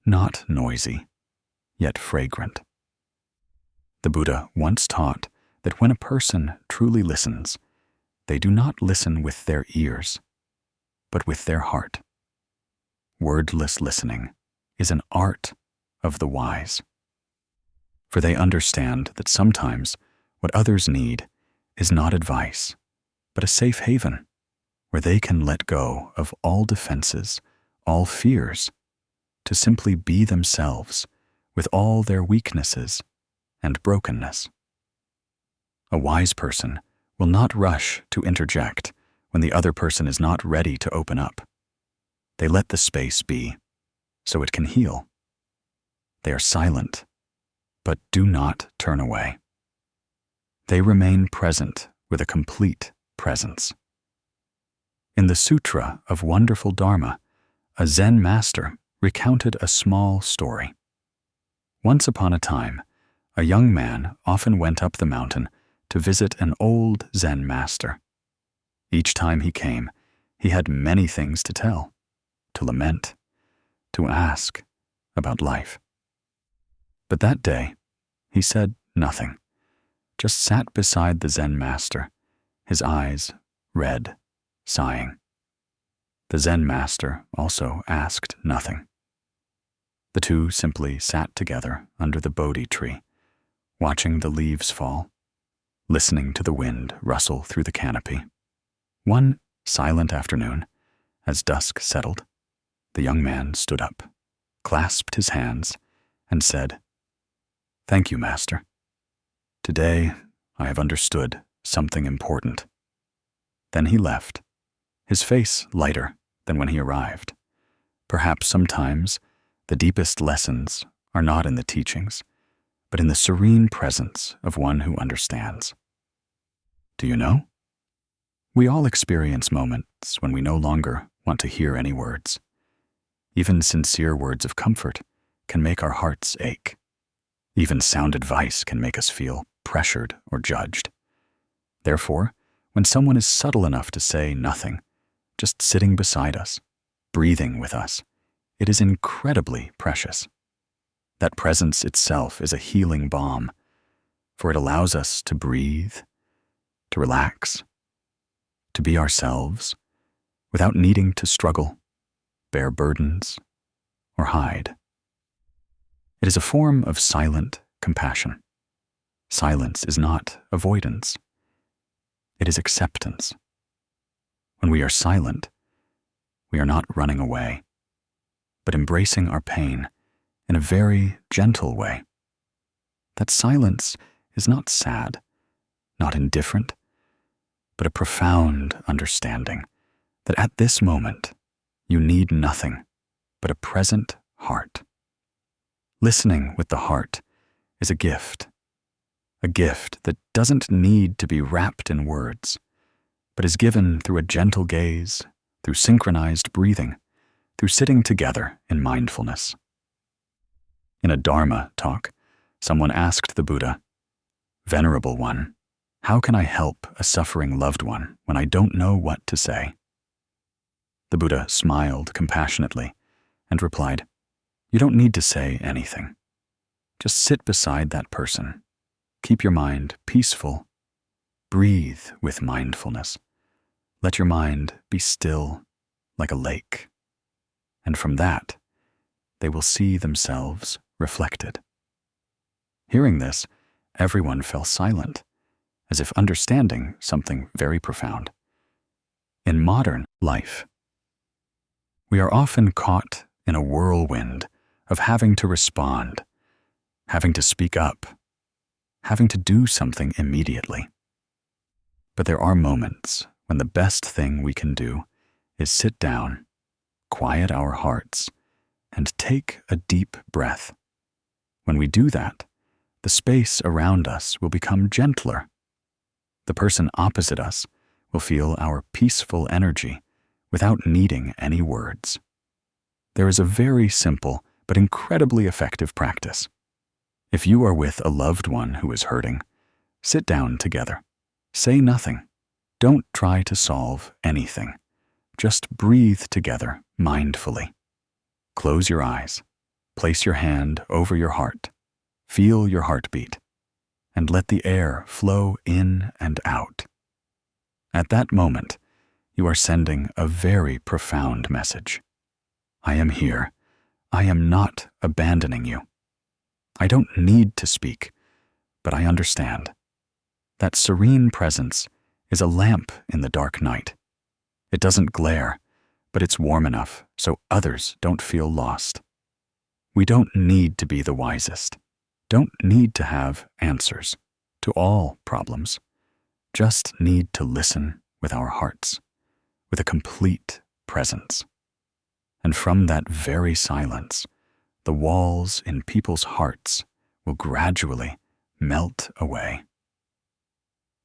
not noisy, yet fragrant. The Buddha once taught that when a person truly listens, they do not listen with their ears, but with their heart. Wordless listening is an art of the wise, for they understand that sometimes what others need is not advice, but a safe haven where they can let go of all defenses, all fears, to simply be themselves with all their weaknesses and brokenness. A wise person will not rush to interject when the other person is not ready to open up. They let the space be, so it can heal. They are silent, but do not turn away. They remain present with a complete presence. In the Sutra of Wonderful Dharma, a Zen master recounted a small story. Once upon a time, a young man often went up the mountain to visit an old Zen master. Each time he came, he had many things to tell, to lament, to ask about life. But that day, he said nothing, just sat beside the Zen master, his eyes red, sighing. The Zen master also asked nothing. The two simply sat together under the Bodhi tree, watching the leaves fall, listening to the wind rustle through the canopy. One silent afternoon, as dusk settled, the young man stood up, clasped his hands, and said, "Thank you, Master. Today I have understood something important." Then he left, his face lighter than when he arrived. Perhaps sometimes the deepest lessons are not in the teachings, but in the serene presence of one who understands. Do you know? We all experience moments when we no longer want to hear any words. Even sincere words of comfort can make our hearts ache. Even sound advice can make us feel pressured or judged. Therefore, when someone is subtle enough to say nothing, just sitting beside us, breathing with us, it is incredibly precious. That presence itself is a healing balm, for it allows us to breathe, to relax, to be ourselves, without needing to struggle, bear burdens, or hide. It is a form of silent compassion. Silence is not avoidance. It is acceptance. When we are silent, we are not running away, but embracing our pain in a very gentle way. That silence is not sad, not indifferent, but a profound understanding that at this moment you need nothing but a present heart. Listening with the heart is a gift that doesn't need to be wrapped in words, but is given through a gentle gaze, through synchronized breathing, through sitting together in mindfulness. In a Dharma talk, someone asked the Buddha, "Venerable One, how can I help a suffering loved one when I don't know what to say?" The Buddha smiled compassionately and replied, "You don't need to say anything. Just sit beside that person. Keep your mind peaceful. Breathe with mindfulness. Let your mind be still like a lake. And from that, they will see themselves reflected." Hearing this, everyone fell silent, as if understanding something very profound. In modern life, we are often caught in a whirlwind of having to respond, having to speak up, having to do something immediately. But there are moments when the best thing we can do is sit down, quiet our hearts, and take a deep breath. When we do that, the space around us will become gentler. The person opposite us will feel our peaceful energy without needing any words. There is a very simple but incredibly effective practice. If you are with a loved one who is hurting, sit down together. Say nothing. Don't try to solve anything. Just breathe together mindfully. Close your eyes. Place your hand over your heart. Feel your heartbeat. And let the air flow in and out. At that moment, you are sending a very profound message. I am here. I am not abandoning you. I don't need to speak, but I understand. That serene presence is a lamp in the dark night. It doesn't glare, but it's warm enough so others don't feel lost. We don't need to be the wisest, don't need to have answers to all problems, just need to listen with our hearts, with a complete presence. And from that very silence, the walls in people's hearts will gradually melt away.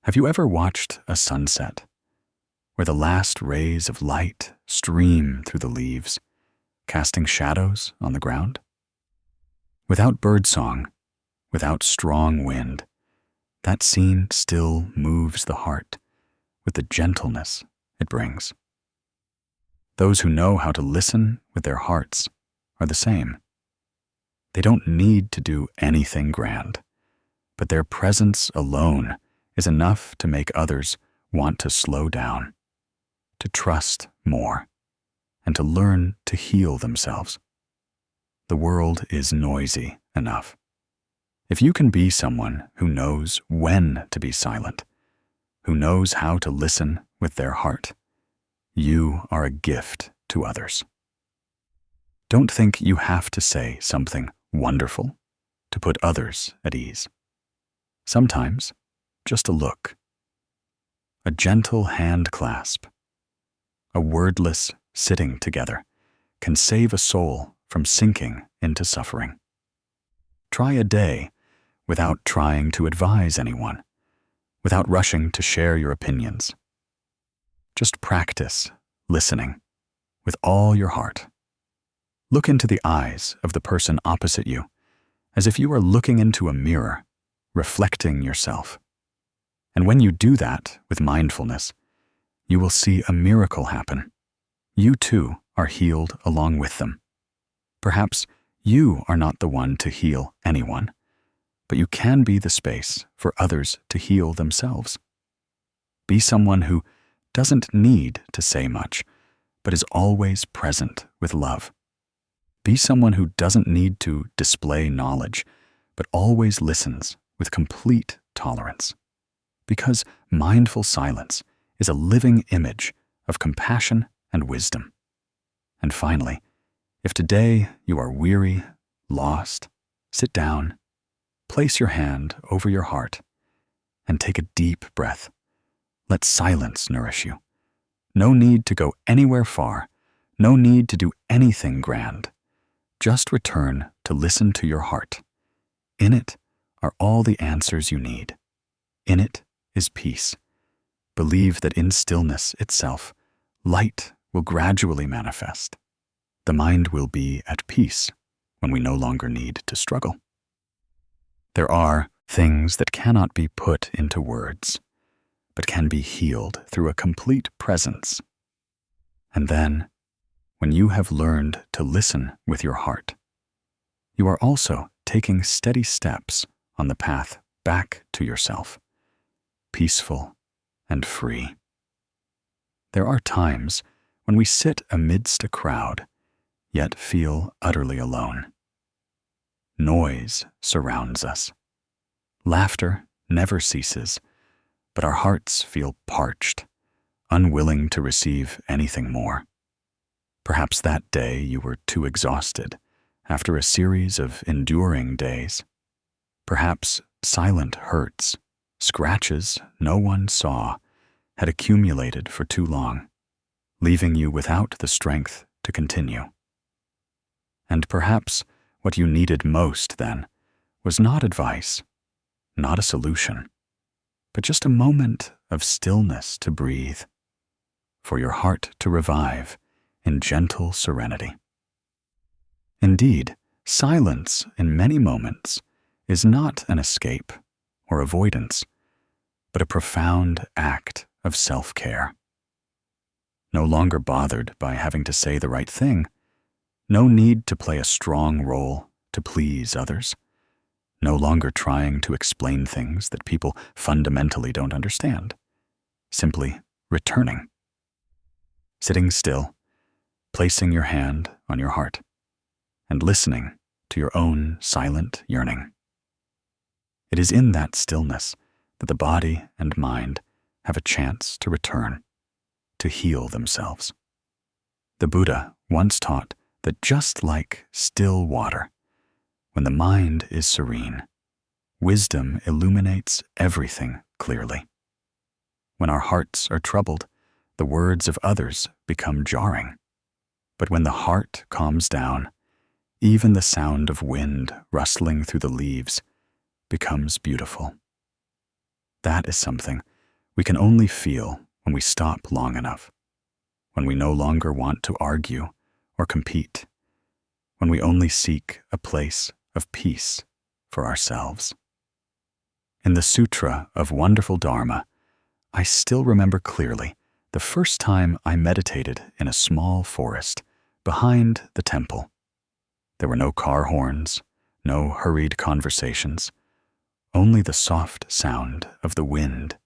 Have you ever watched a sunset, where the last rays of light stream through the leaves, casting shadows on the ground? Without birdsong, without strong wind, that scene still moves the heart with the gentleness it brings. Those who know how to listen with their hearts are the same. They don't need to do anything grand, but their presence alone is enough to make others want to slow down, to trust more, and to learn to heal themselves. The world is noisy enough. If you can be someone who knows when to be silent, who knows how to listen with their heart, you are a gift to others. Don't think you have to say something wonderful to put others at ease. Sometimes, just a look, a gentle hand clasp, a wordless sitting together can save a soul from sinking into suffering. Try a day without trying to advise anyone, without rushing to share your opinions. Just practice listening with all your heart. Look into the eyes of the person opposite you as if you are looking into a mirror, reflecting yourself. And when you do that with mindfulness, you will see a miracle happen. You too are healed along with them. Perhaps you are not the one to heal anyone, but you can be the space for others to heal themselves. Be someone who doesn't need to say much, but is always present with love. Be someone who doesn't need to display knowledge, but always listens with complete tolerance. Because mindful silence is a living image of compassion and wisdom. And finally, if today you are weary, lost, sit down, place your hand over your heart, and take a deep breath. Let silence nourish you. No need to go anywhere far, no need to do anything grand. Just return to listen to your heart. In it are all the answers you need. In it is peace. Believe that in stillness itself, light will gradually manifest. the mind will be at peace when we no longer need to struggle. There are things that cannot be put into words, but can be healed through a complete presence. And then, when you have learned to listen with your heart, you are also taking steady steps on the path back to yourself, peaceful and free. There are times when we sit amidst a crowd, yet feel utterly alone. Noise surrounds us. Laughter never ceases, but our hearts feel parched, unwilling to receive anything more. Perhaps that day you were too exhausted after a series of enduring days. Perhaps silent hurts, scratches no one saw, had accumulated for too long, leaving you without the strength to continue. And perhaps what you needed most then was not advice, not a solution, but just a moment of stillness to breathe, for your heart to revive in gentle serenity. Indeed, silence in many moments is not an escape or avoidance, but a profound act of self-care. No longer bothered by having to say the right thing, no need to play a strong role to please others, no longer trying to explain things that people fundamentally don't understand, simply returning. Sitting still, placing your hand on your heart, and listening to your own silent yearning. It is in that stillness that the body and mind have a chance to return, to heal themselves. The Buddha once taught that just like still water, when the mind is serene, wisdom illuminates everything clearly. When our hearts are troubled, the words of others become jarring. But when the heart calms down, even the sound of wind rustling through the leaves becomes beautiful. That is something we can only feel when we stop long enough, when we no longer want to argue or compete, when we only seek a place of peace for ourselves. In the Sutra of Wonderful Dharma, I still remember clearly the first time I meditated in a small forest behind the temple. There were no car horns, no hurried conversations, only the soft sound of the wind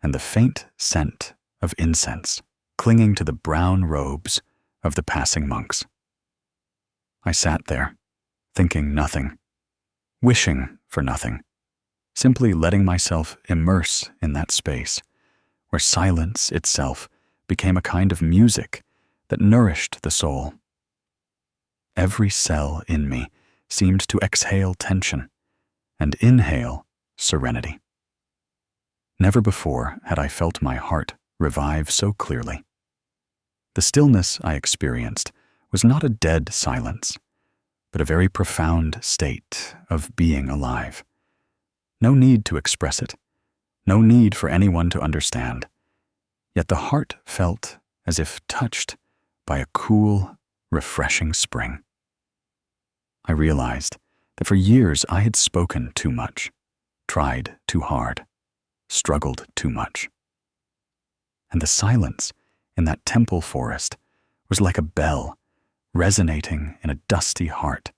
and the faint scent of incense clinging to the brown robes of the passing monks. I sat there, thinking nothing, wishing for nothing, simply letting myself immerse in that space where silence itself became a kind of music that nourished the soul. Every cell in me seemed to exhale tension and inhale serenity. Never before had I felt my heart revive so clearly. The stillness I experienced was not a dead silence, but a very profound state of being alive. No need to express it, no need for anyone to understand, yet the heart felt as if touched by a cool, refreshing spring. I realized that for years I had spoken too much, tried too hard, struggled too much. And the silence in that temple forest was like a bell resonating in a dusty heart,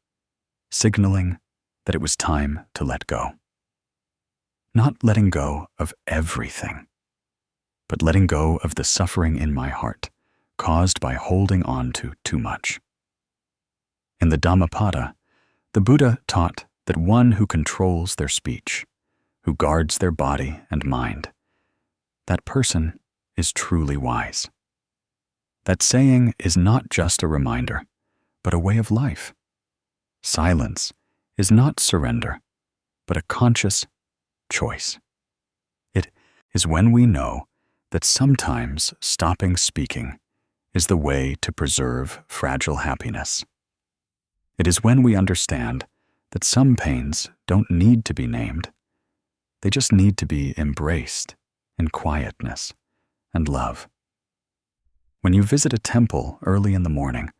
signaling that it was time to let go. Not letting go of everything, but letting go of the suffering in my heart caused by holding on to too much. In the Dhammapada, the Buddha taught that one who controls their speech, who guards their body and mind, that person is truly wise. That saying is not just a reminder, but a way of life. Silence is not surrender, but a conscious choice. It is when we know that sometimes stopping speaking is the way to preserve fragile happiness. It is when we understand that some pains don't need to be named. They just need to be embraced in quietness and love. When you visit a temple early in the morning,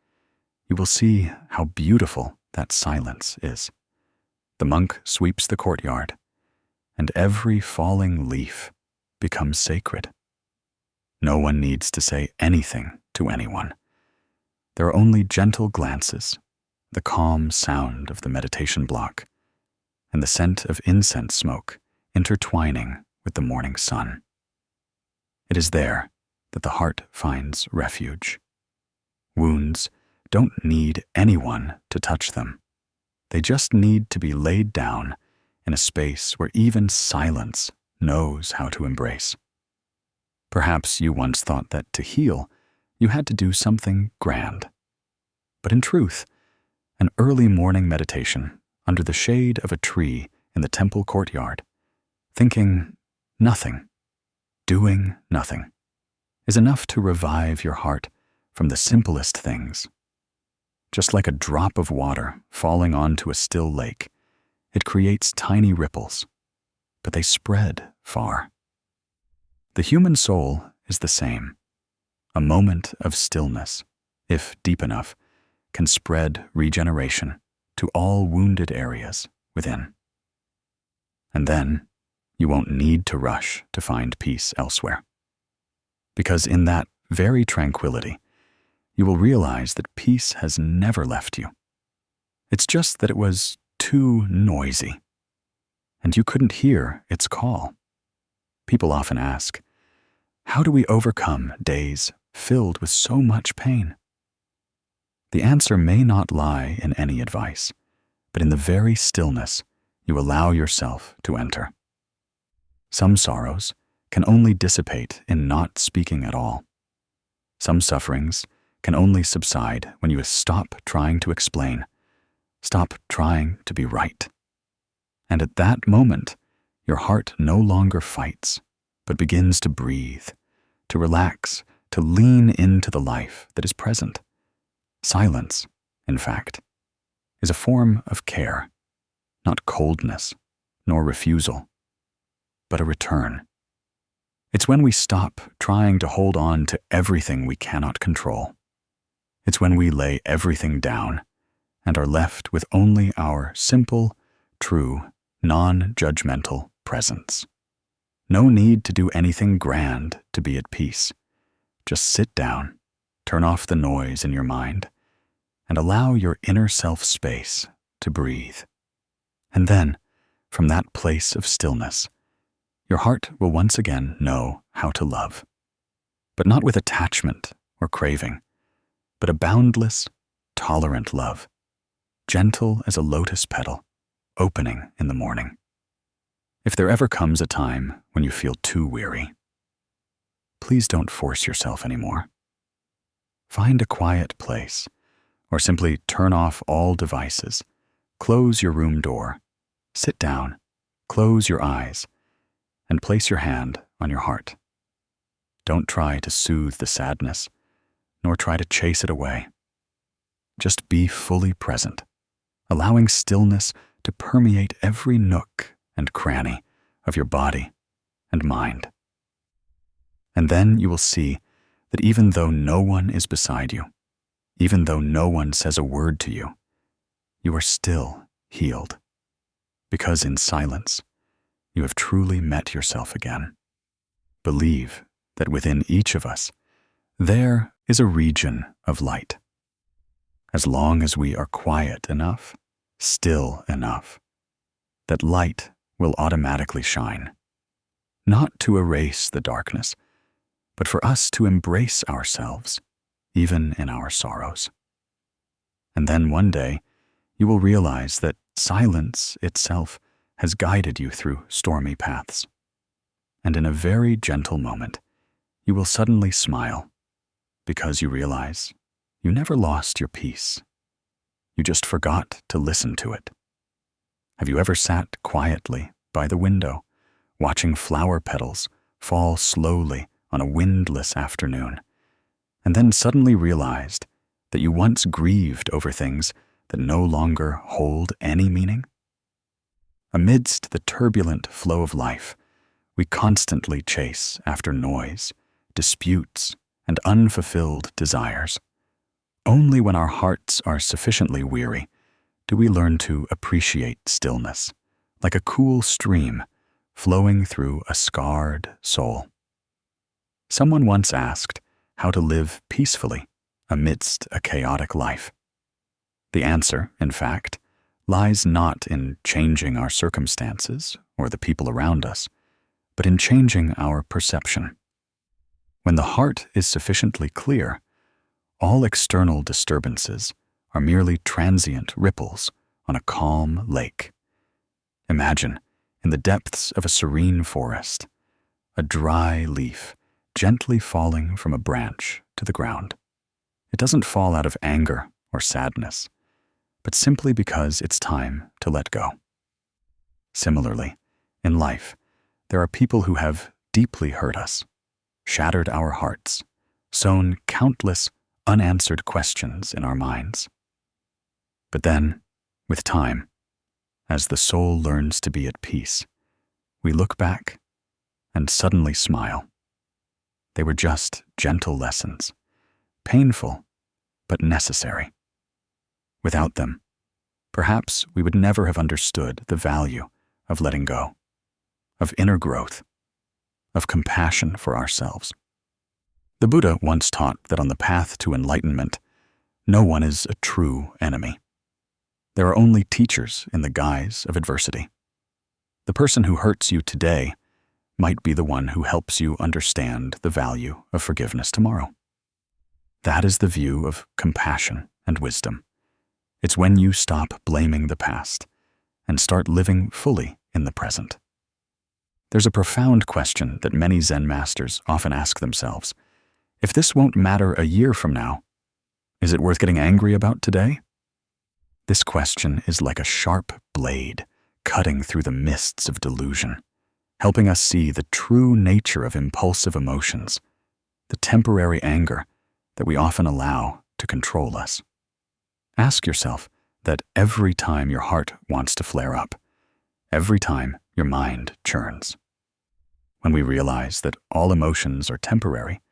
you will see how beautiful that silence is. The monk sweeps the courtyard, and every falling leaf becomes sacred. No one needs to say anything to anyone. There are only gentle glances, the calm sound of the meditation block, and the scent of incense smoke intertwining with the morning sun. It is there that the heart finds refuge. Wounds don't need anyone to touch them. They just need to be laid down in a space where even silence knows how to embrace. Perhaps you once thought that to heal, you had to do something grand. But in truth, an early morning meditation under the shade of a tree in the temple courtyard, thinking nothing, doing nothing, is enough to revive your heart from the simplest things. Just like a drop of water falling onto a still lake, it creates tiny ripples, but they spread far. The human soul is the same. A moment of stillness, if deep enough, can spread regeneration to all wounded areas within. And then you won't need to rush to find peace elsewhere. Because in that very tranquility, you will realize that peace has never left you. It's just that it was too noisy, and you couldn't hear its call. People often ask, how do we overcome days filled with so much pain? The answer may not lie in any advice, but in the very stillness you allow yourself to enter. Some sorrows can only dissipate in not speaking at all. Some sufferings can only subside when you stop trying to explain, stop trying to be right. And at that moment, your heart no longer fights, but begins to breathe, to relax, to lean into the life that is present. Silence, in fact, is a form of care, not coldness, nor refusal, but a return. It's when we stop trying to hold on to everything we cannot control. It's when we lay everything down and are left with only our simple, true, non-judgmental presence. No need to do anything grand to be at peace. Just sit down, turn off the noise in your mind, and allow your inner self space to breathe. And then, from that place of stillness, your heart will once again know how to love, but not with attachment or craving, but a boundless, tolerant love, gentle as a lotus petal, opening in the morning. If there ever comes a time when you feel too weary, please don't force yourself anymore. Find a quiet place, or simply turn off all devices, close your room door, sit down, close your eyes, and place your hand on your heart. Don't try to soothe the sadness, nor try to chase it away. Just be fully present, allowing stillness to permeate every nook and cranny of your body and mind. And then you will see that even though no one is beside you, even though no one says a word to you, you are still healed, because in silence, you have truly met yourself again. Believe that within each of us, there is a region of light. As long as we are quiet enough, still enough, that light will automatically shine, not to erase the darkness, but for us to embrace ourselves, even in our sorrows. And then one day, you will realize that silence itself has guided you through stormy paths. And in a very gentle moment, you will suddenly smile, because you realize you never lost your peace. You just forgot to listen to it. Have you ever sat quietly by the window, watching flower petals fall slowly on a windless afternoon, and then suddenly realized that you once grieved over things that no longer hold any meaning? Amidst the turbulent flow of life, we constantly chase after noise, disputes, and unfulfilled desires, Only when our hearts are sufficiently weary do we learn to appreciate stillness, like a cool stream flowing through a scarred soul. Someone once asked how to live peacefully amidst a chaotic life. The answer, in fact, lies not in changing our circumstances or the people around us, but in changing our perception. When the heart is sufficiently clear, all external disturbances are merely transient ripples on a calm lake. Imagine, in the depths of a serene forest, a dry leaf gently falling from a branch to the ground. It doesn't fall out of anger or sadness, but simply because it's time to let go. Similarly, in life, there are people who have deeply hurt us, shattered our hearts, sown countless unanswered questions in our minds. But then, with time, as the soul learns to be at peace, we look back and suddenly smile. They were just gentle lessons, painful but necessary. Without them, perhaps we would never have understood the value of letting go, of inner growth, of compassion for ourselves. The Buddha once taught that on the path to enlightenment, no one is a true enemy. There are only teachers in the guise of adversity. The person who hurts you today might be the one who helps you understand the value of forgiveness tomorrow. That is the view of compassion and wisdom. It's when you stop blaming the past and start living fully in the present. There's a profound question that many Zen masters often ask themselves. If this won't matter a year from now, is it worth getting angry about today? This question is like a sharp blade cutting through the mists of delusion, helping us see the true nature of impulsive emotions, the temporary anger that we often allow to control us. Ask yourself that every time your heart wants to flare up, every time your mind churns. When we realize that all emotions are temporary,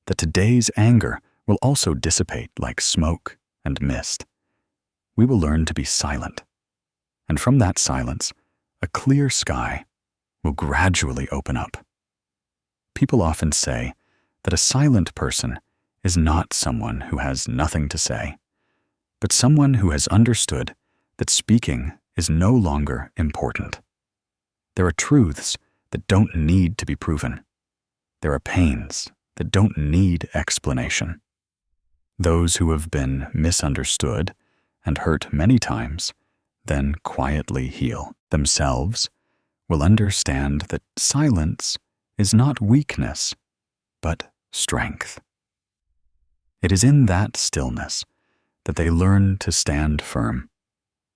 that today's anger will also dissipate like smoke and mist, we will learn to be silent. And from that silence, a clear sky will gradually open up. People often say that a silent person is not someone who has nothing to say, but someone who has understood that speaking is no longer important. There are truths that don't need to be proven. There are pains that don't need explanation. Those who have been misunderstood and hurt many times, then quietly heal themselves, will understand that silence is not weakness, but strength. It is in that stillness that they learn to stand firm,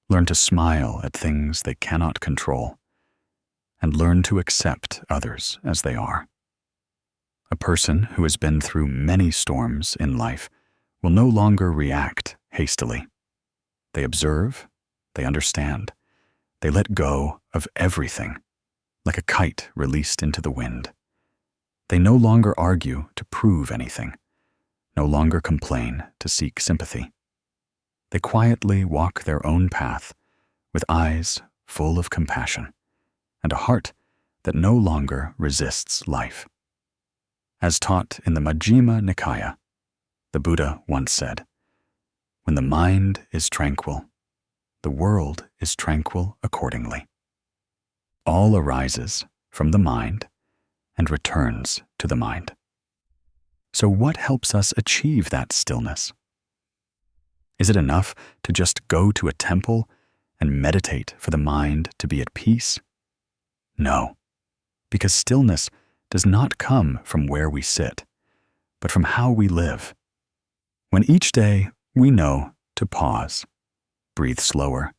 learn to smile at things they cannot control, and learn to accept others as they are. A person who has been through many storms in life will no longer react hastily. They observe, they understand, they let go of everything, like a kite released into the wind. They no longer argue to prove anything, no longer complain to seek sympathy. They quietly walk their own path with eyes full of compassion and a heart that no longer resists life. As taught in the Majjhima Nikaya, the Buddha once said, "When the mind is tranquil, the world is tranquil accordingly. All arises from the mind and returns to the mind." So what helps us achieve that stillness? Is it enough to just go to a temple and meditate for the mind to be at peace? No, because stillness does not come from where we sit, but from how we live. When each day we know to pause, breathe slower,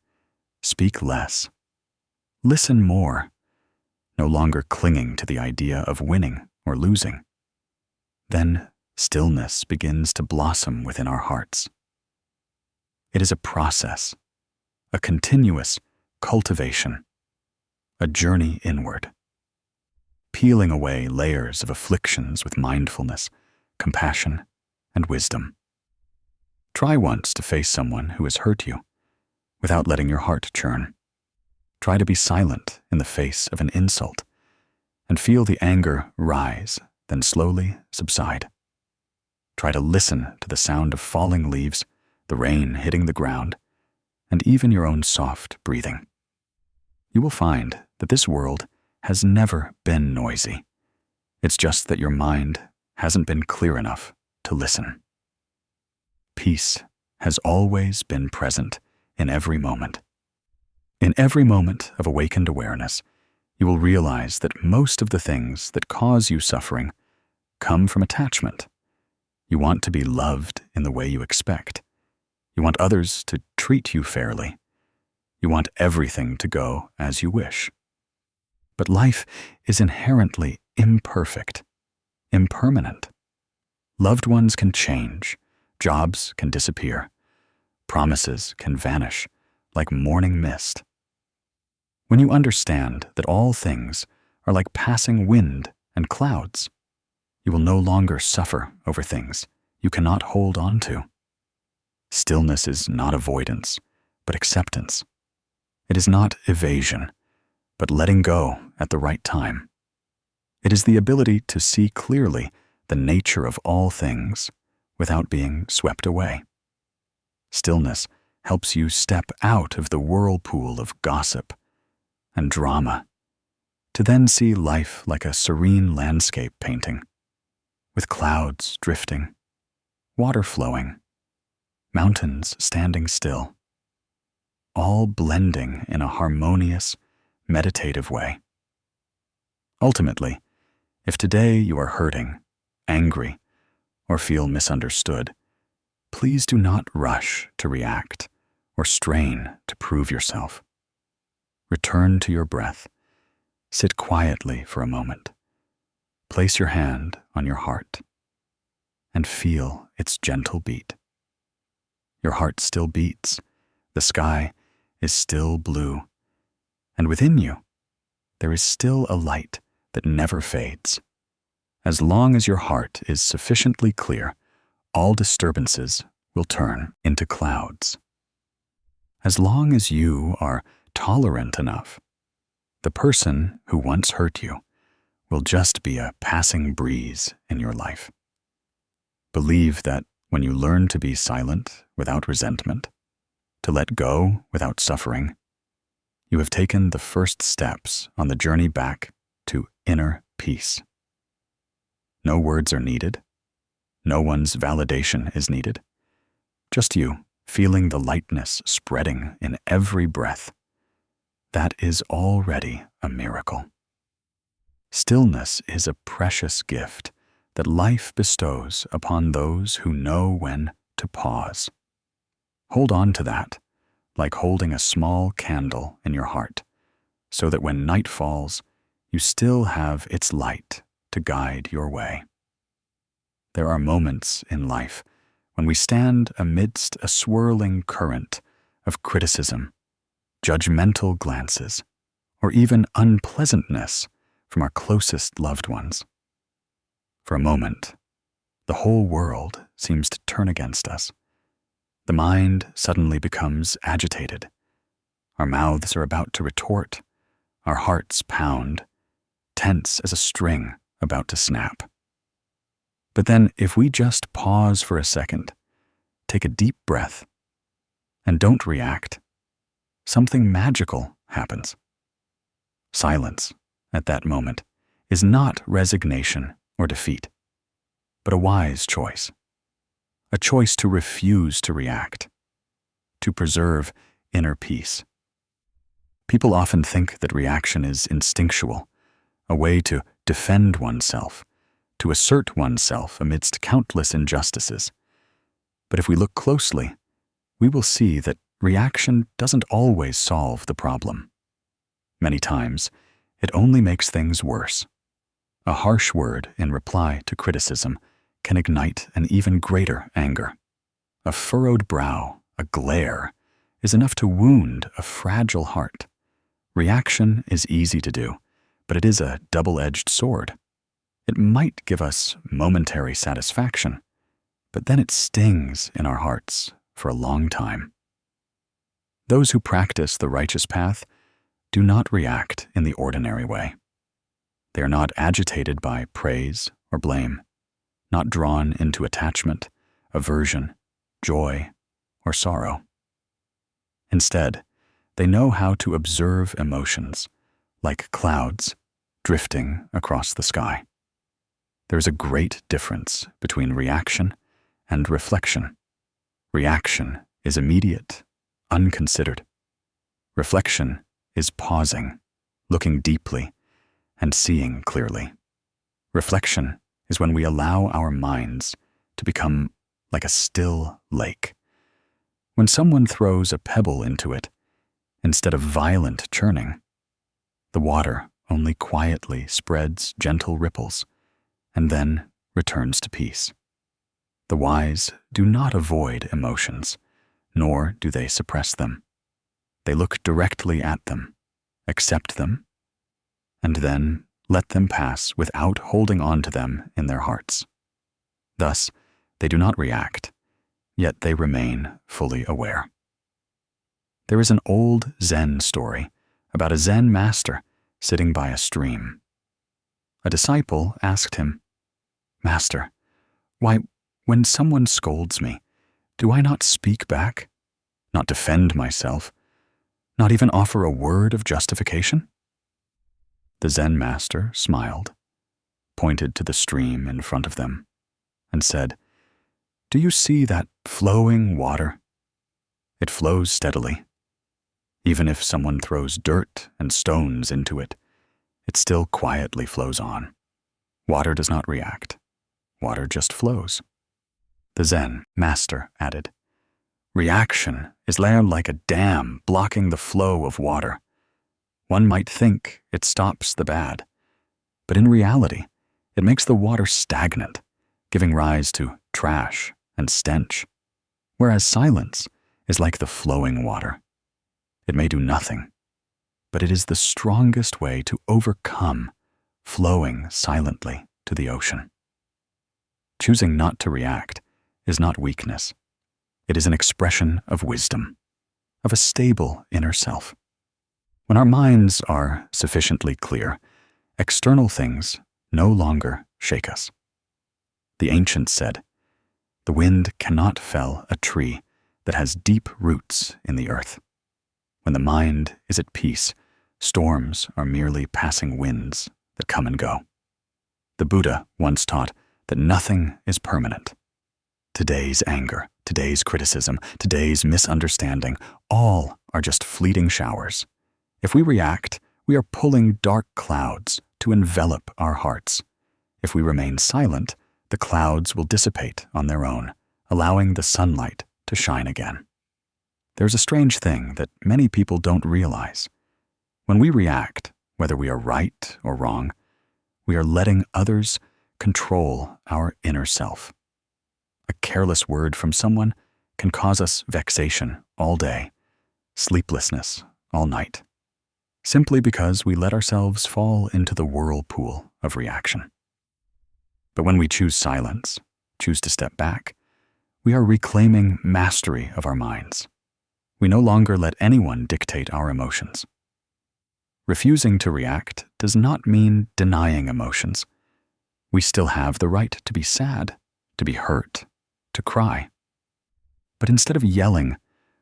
speak less, listen more, no longer clinging to the idea of winning or losing, then stillness begins to blossom within our hearts. It is a process, a continuous cultivation, a journey inward, peeling away layers of afflictions with mindfulness, compassion, and wisdom. Try once to face someone who has hurt you without letting your heart churn. Try to be silent in the face of an insult and feel the anger rise, then slowly subside. Try to listen to the sound of falling leaves, the rain hitting the ground, and even your own soft breathing. You will find that this world has never been noisy. It's just that your mind hasn't been clear enough to listen. Peace has always been present in every moment. In every moment of awakened awareness, you will realize that most of the things that cause you suffering come from attachment. You want to be loved in the way you expect. You want others to treat you fairly. You want everything to go as you wish. But life is inherently imperfect, impermanent. Loved ones can change, jobs can disappear, promises can vanish like morning mist. When you understand that all things are like passing wind and clouds, you will no longer suffer over things you cannot hold on to. Stillness is not avoidance, but acceptance. It is not evasion, but letting go at the right time. It is the ability to see clearly the nature of all things without being swept away. Stillness helps you step out of the whirlpool of gossip and drama to then see life like a serene landscape painting, with clouds drifting, water flowing, mountains standing still, all blending in a harmonious, meditative way. Ultimately, if today you are hurting, angry, or feel misunderstood, please do not rush to react or strain to prove yourself. Return to your breath. Sit quietly for a moment. Place your hand on your heart and feel its gentle beat. Your heart still beats, the sky is still blue, and within you, there is still a light that never fades. As long as your heart is sufficiently clear, all disturbances will turn into clouds. As long as you are tolerant enough, the person who once hurt you will just be a passing breeze in your life. Believe that when you learn to be silent without resentment, to let go without suffering, you have taken the first steps on the journey back to inner peace. No words are needed. No one's validation is needed. Just you feeling the lightness spreading in every breath. That is already a miracle. Stillness is a precious gift that life bestows upon those who know when to pause. Hold on to that, like holding a small candle in your heart, so that when night falls, you still have its light to guide your way. There are moments in life when we stand amidst a swirling current of criticism, judgmental glances, or even unpleasantness from our closest loved ones. For a moment, the whole world seems to turn against us. The mind suddenly becomes agitated. Our mouths are about to retort. Our hearts pound, tense as a string about to snap. But then, if we just pause for a second, take a deep breath, and don't react, something magical happens. Silence, at that moment, is not resignation or defeat, but a wise choice. A choice to refuse to react, to preserve inner peace. People often think that reaction is instinctual, a way to defend oneself, to assert oneself amidst countless injustices. But if we look closely, we will see that reaction doesn't always solve the problem. Many times, it only makes things worse. A harsh word in reply to criticism can ignite an even greater anger. A furrowed brow, a glare, is enough to wound a fragile heart. Reaction is easy to do, but it is a double-edged sword. It might give us momentary satisfaction, but then it stings in our hearts for a long time. Those who practice the righteous path do not react in the ordinary way. They are not agitated by praise or blame, not drawn into attachment, aversion, joy, or sorrow. Instead, they know how to observe emotions, like clouds drifting across the sky. There is a great difference between reaction and reflection. Reaction is immediate, unconsidered. Reflection is pausing, looking deeply, and seeing clearly. Reflection is when we allow our minds to become like a still lake. When someone throws a pebble into it, instead of violent churning, the water only quietly spreads gentle ripples and then returns to peace. The wise do not avoid emotions, nor do they suppress them. They look directly at them, accept them, and then let them pass without holding on to them in their hearts. Thus, they do not react, yet they remain fully aware. There is an old Zen story about a Zen master sitting by a stream. A disciple asked him, "Master, why, when someone scolds me, do I not speak back, not defend myself, not even offer a word of justification?" The Zen master smiled, pointed to the stream in front of them, and said, "Do you see that flowing water? It flows steadily. Even if someone throws dirt and stones into it, it still quietly flows on. Water does not react. Water just flows." The Zen master added, "Reaction is there like a dam blocking the flow of water. One might think it stops the bad, but in reality, it makes the water stagnant, giving rise to trash and stench, whereas silence is like the flowing water. It may do nothing, but it is the strongest way to overcome flowing silently to the ocean." Choosing not to react is not weakness. It is an expression of wisdom, of a stable inner self. When our minds are sufficiently clear, external things no longer shake us. The ancients said, "The wind cannot fell a tree that has deep roots in the earth." When the mind is at peace, storms are merely passing winds that come and go. The Buddha once taught that nothing is permanent. Today's anger, today's criticism, today's misunderstanding, all are just fleeting showers. If we react, we are pulling dark clouds to envelop our hearts. If we remain silent, the clouds will dissipate on their own, allowing the sunlight to shine again. There's a strange thing that many people don't realize. When we react, whether we are right or wrong, we are letting others control our inner self. A careless word from someone can cause us vexation all day, sleeplessness all night, simply because we let ourselves fall into the whirlpool of reaction. But when we choose silence, choose to step back, we are reclaiming mastery of our minds. We no longer let anyone dictate our emotions. Refusing to react does not mean denying emotions. We still have the right to be sad, to be hurt, to cry. But instead of yelling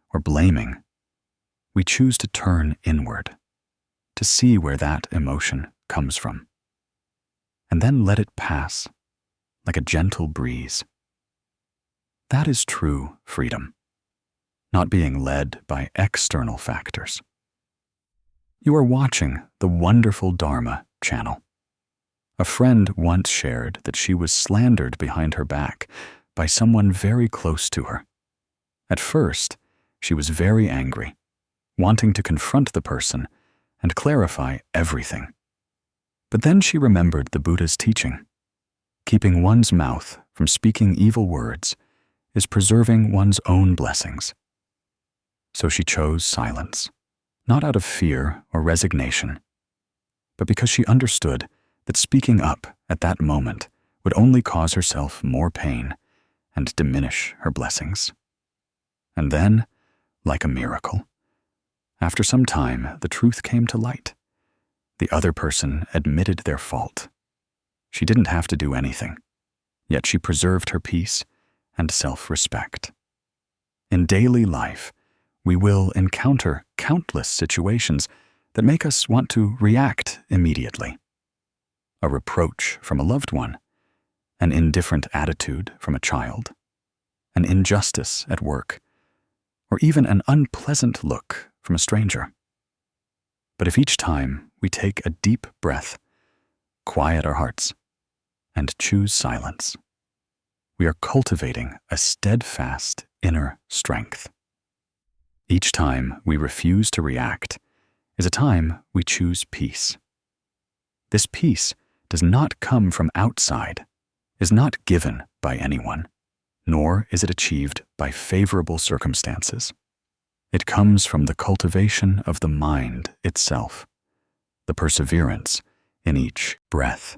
or blaming, we choose to turn inward, to see where that emotion comes from, and then let it pass like a gentle breeze. That is true freedom, not being led by external factors. You are watching the wonderful Dharma channel. A friend once shared that she was slandered behind her back by someone very close to her. At first, she was very angry, wanting to confront the person and clarify everything. But then she remembered the Buddha's teaching. Keeping one's mouth from speaking evil words is preserving one's own blessings. So she chose silence, not out of fear or resignation, but because she understood that speaking up at that moment would only cause herself more pain and diminish her blessings. And then, like a miracle, after some time, the truth came to light. The other person admitted their fault. She didn't have to do anything, yet she preserved her peace and self-respect. In daily life, we will encounter countless situations that make us want to react immediately. A reproach from a loved one, an indifferent attitude from a child, an injustice at work, or even an unpleasant look from a stranger. But if each time we take a deep breath, quiet our hearts, and choose silence, we are cultivating a steadfast inner strength. Each time we refuse to react is a time we choose peace. This peace does not come from outside, is not given by anyone, nor is it achieved by favorable circumstances. It comes from the cultivation of the mind itself, the perseverance in each breath,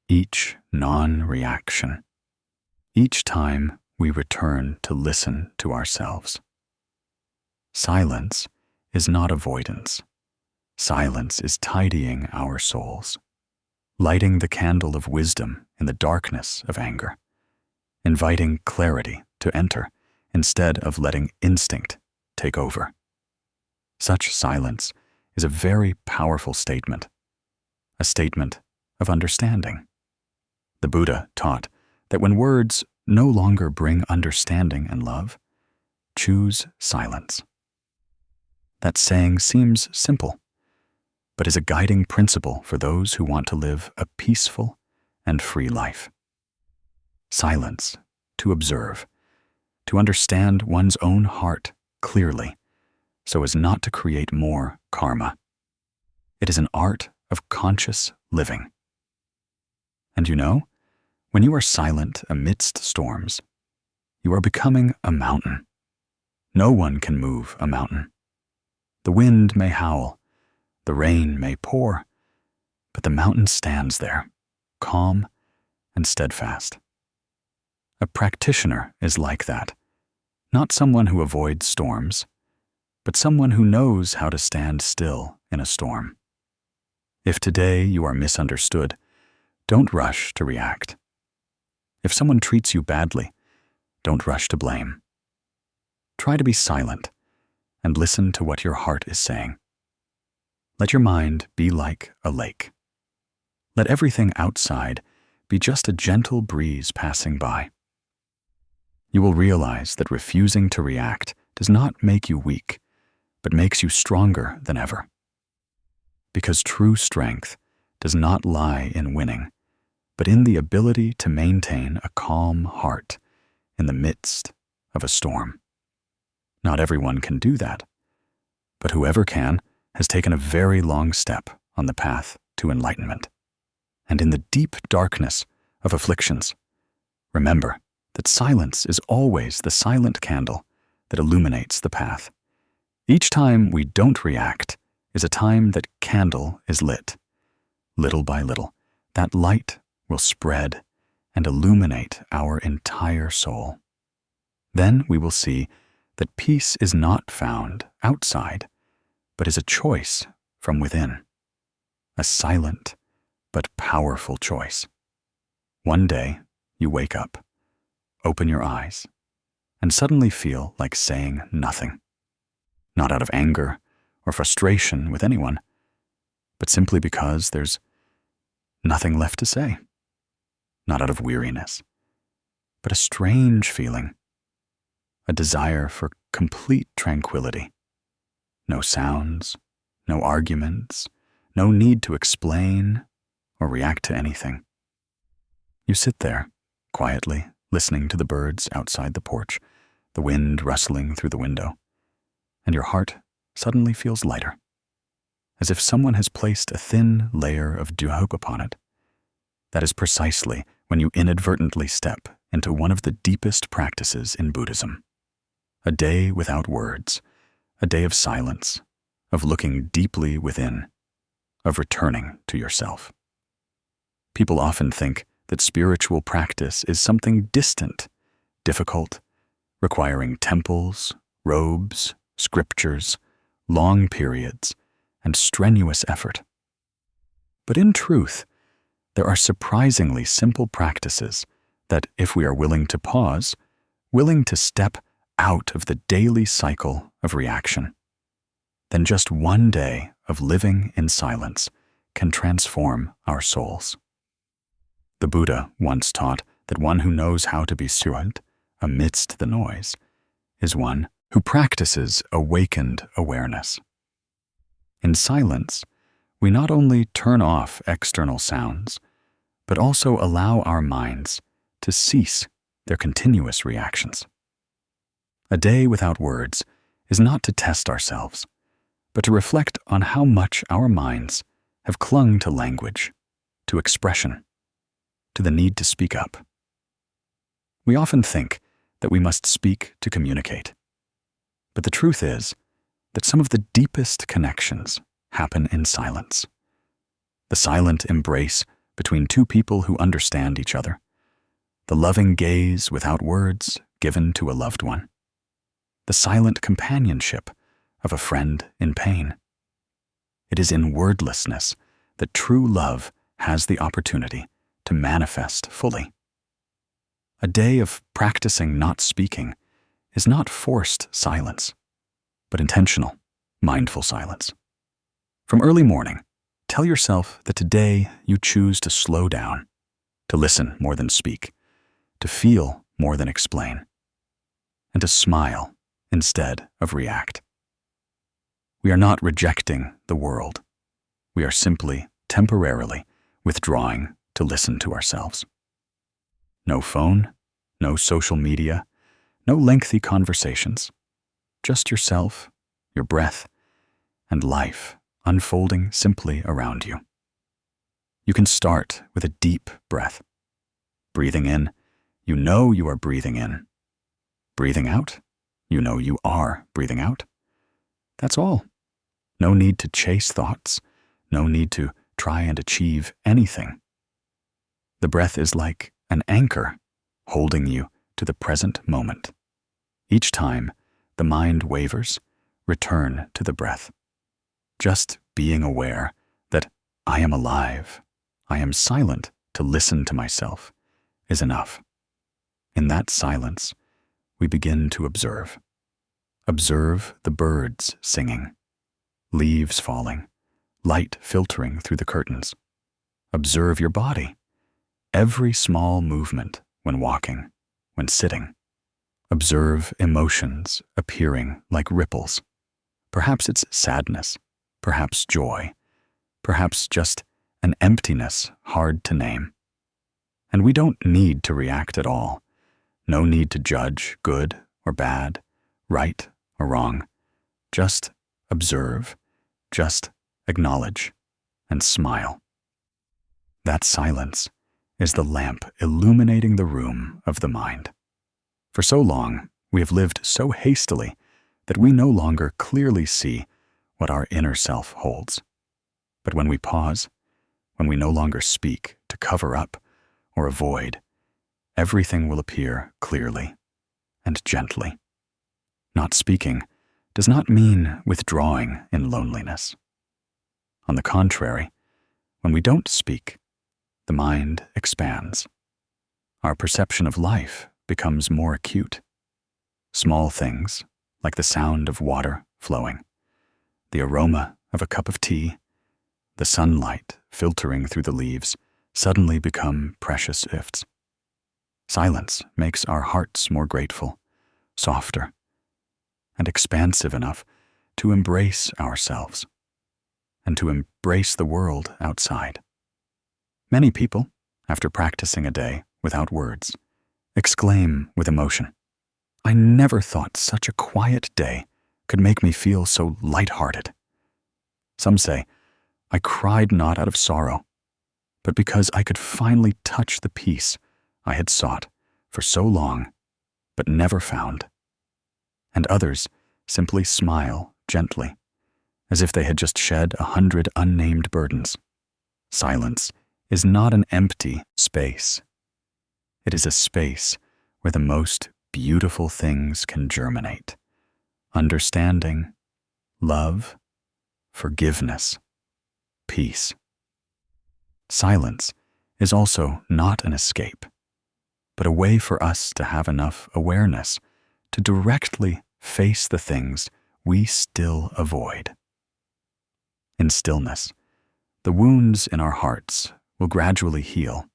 each non-reaction, each time we return to listen to ourselves. Silence is not avoidance. Silence is tidying our souls, lighting the candle of wisdom in the darkness of anger, inviting clarity to enter instead of letting instinct take over. Such silence is a very powerful statement, a statement of understanding. The Buddha taught that when words no longer bring understanding and love, choose silence. That saying seems simple, but is a guiding principle for those who want to live a peaceful and free life. Silence, to observe, to understand one's own heart clearly, so as not to create more karma. It is an art of conscious living. And you know, when you are silent amidst storms, you are becoming a mountain. No one can move a mountain. The wind may howl, the rain may pour, but the mountain stands there, calm and steadfast. A practitioner is like that, not someone who avoids storms, but someone who knows how to stand still in a storm. If today you are misunderstood, don't rush to react. If someone treats you badly, don't rush to blame. Try to be silent and listen to what your heart is saying. Let your mind be like a lake. Let everything outside be just a gentle breeze passing by. You will realize that refusing to react does not make you weak, but makes you stronger than ever. Because true strength does not lie in winning, but in the ability to maintain a calm heart in the midst of a storm. Not everyone can do that, but whoever can has taken a very long step on the path to enlightenment. And in the deep darkness of afflictions, remember that silence is always the silent candle that illuminates the path. Each time we don't react is a time that candle is lit. Little by little, that light will spread and illuminate our entire soul. Then we will see that peace is not found outside, but is a choice from within. A silent but powerful choice. One day, you wake up, open your eyes, and suddenly feel like saying nothing. Not out of anger or frustration with anyone, but simply because there's nothing left to say. Not out of weariness, but a strange feeling, a desire for complete tranquility. No sounds, no arguments, no need to explain or react to anything. You sit there, quietly listening to the birds outside the porch, the wind rustling through the window, and your heart suddenly feels lighter, as if someone has placed a thin layer of dew upon it. That is precisely when you inadvertently step into one of the deepest practices in Buddhism. A day without words, a day of silence, of looking deeply within, of returning to yourself. People often think that spiritual practice is something distant difficult, requiring temples, robes, scriptures, long periods, and strenuous effort. But in truth, there are surprisingly simple practices that, if we are willing to pause, willing to step out of the daily cycle of reaction, then just one day of living in silence can transform our souls. The Buddha once taught that one who knows how to be silent amidst the noise is one who practices awakened awareness. In silence, we not only turn off external sounds, but also allow our minds to cease their continuous reactions. A day without words is not to test ourselves, but to reflect on how much our minds have clung to language, to expression, to the need to speak up. We often think that we must speak to communicate, but the truth is that some of the deepest connections happen in silence. The silent embrace between two people who understand each other, the loving gaze without words given to a loved one, the silent companionship of a friend in pain. It is in wordlessness that true love has the opportunity to manifest fully. A day of practicing not speaking is not forced silence, but intentional, mindful silence. From early morning, tell yourself that today you choose to slow down, to listen more than speak, to feel more than explain, and to smile instead of react. We are not rejecting the world. We are simply temporarily withdrawing to listen to ourselves. No phone, no social media, no lengthy conversations, just yourself, your breath, and life unfolding simply around you. You can start with a deep breath. Breathing in, you know you are breathing in. Breathing out, you know you are breathing out. That's all. No need to chase thoughts, no need to try and achieve anything. The breath is like an anchor holding you to the present moment. Each time the mind wavers, return to the breath. Just being aware that I am alive, I am silent to listen to myself, is enough. In that silence, we begin to observe. Observe the birds singing, leaves falling, light filtering through the curtains. Observe your body, every small movement when walking, when sitting. Observe emotions appearing like ripples. Perhaps it's sadness, perhaps joy, perhaps just an emptiness hard to name. And we don't need to react at all. No need to judge good or bad, right or wrong. Just observe, just acknowledge, and smile. That silence is the lamp illuminating the room of the mind. For so long, we have lived so hastily that we no longer clearly see what our inner self holds. But when we pause, when we no longer speak to cover up or avoid, everything will appear clearly and gently. Not speaking does not mean withdrawing in loneliness. On the contrary, when we don't speak, the mind expands. Our perception of life becomes more acute. Small things, like the sound of water flowing, the aroma of a cup of tea, the sunlight filtering through the leaves, suddenly become precious gifts. Silence makes our hearts more grateful, softer, and expansive enough to embrace ourselves and to embrace the world outside. Many people, after practicing a day without words, exclaim with emotion, "I never thought such a quiet day could make me feel so light-hearted." Some say, "I cried not out of sorrow, but because I could finally touch the peace I had sought for so long, but never found." And others simply smile gently, as if they had just shed 100 unnamed burdens. Silence is not an empty space. It is a space where the most beautiful things can germinate: understanding, love, forgiveness, peace. Silence is also not an escape, but a way for us to have enough awareness to directly face the things we still avoid. In stillness, the wounds in our hearts will gradually heal,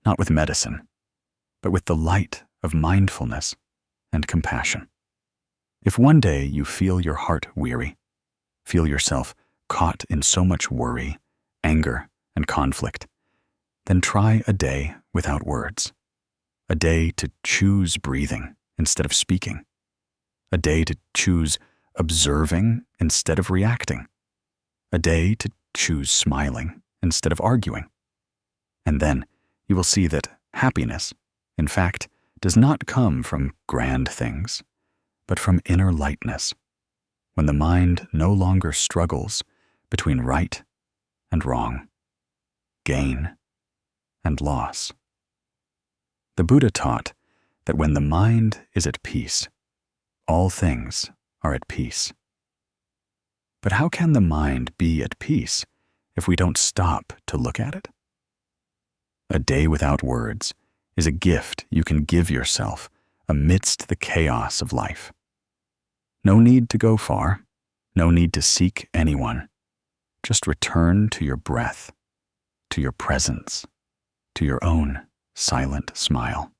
not with medicine, but with the light of mindfulness and compassion. If one day you feel your heart weary, feel yourself caught in so much worry, anger, and conflict, then try a day without words, a day to choose breathing instead of speaking, a day to choose observing instead of reacting, a day to choose smiling instead of arguing. And then you will see that happiness, in fact, does not come from grand things, but from inner lightness, when the mind no longer struggles between right and wrong, gain and loss. The Buddha taught that when the mind is at peace, all things are at peace. But how can the mind be at peace if we don't stop to look at it? A day without words is a gift you can give yourself amidst the chaos of life. No need to go far, no need to seek anyone. Just return to your breath, to your presence, to your own silent smile.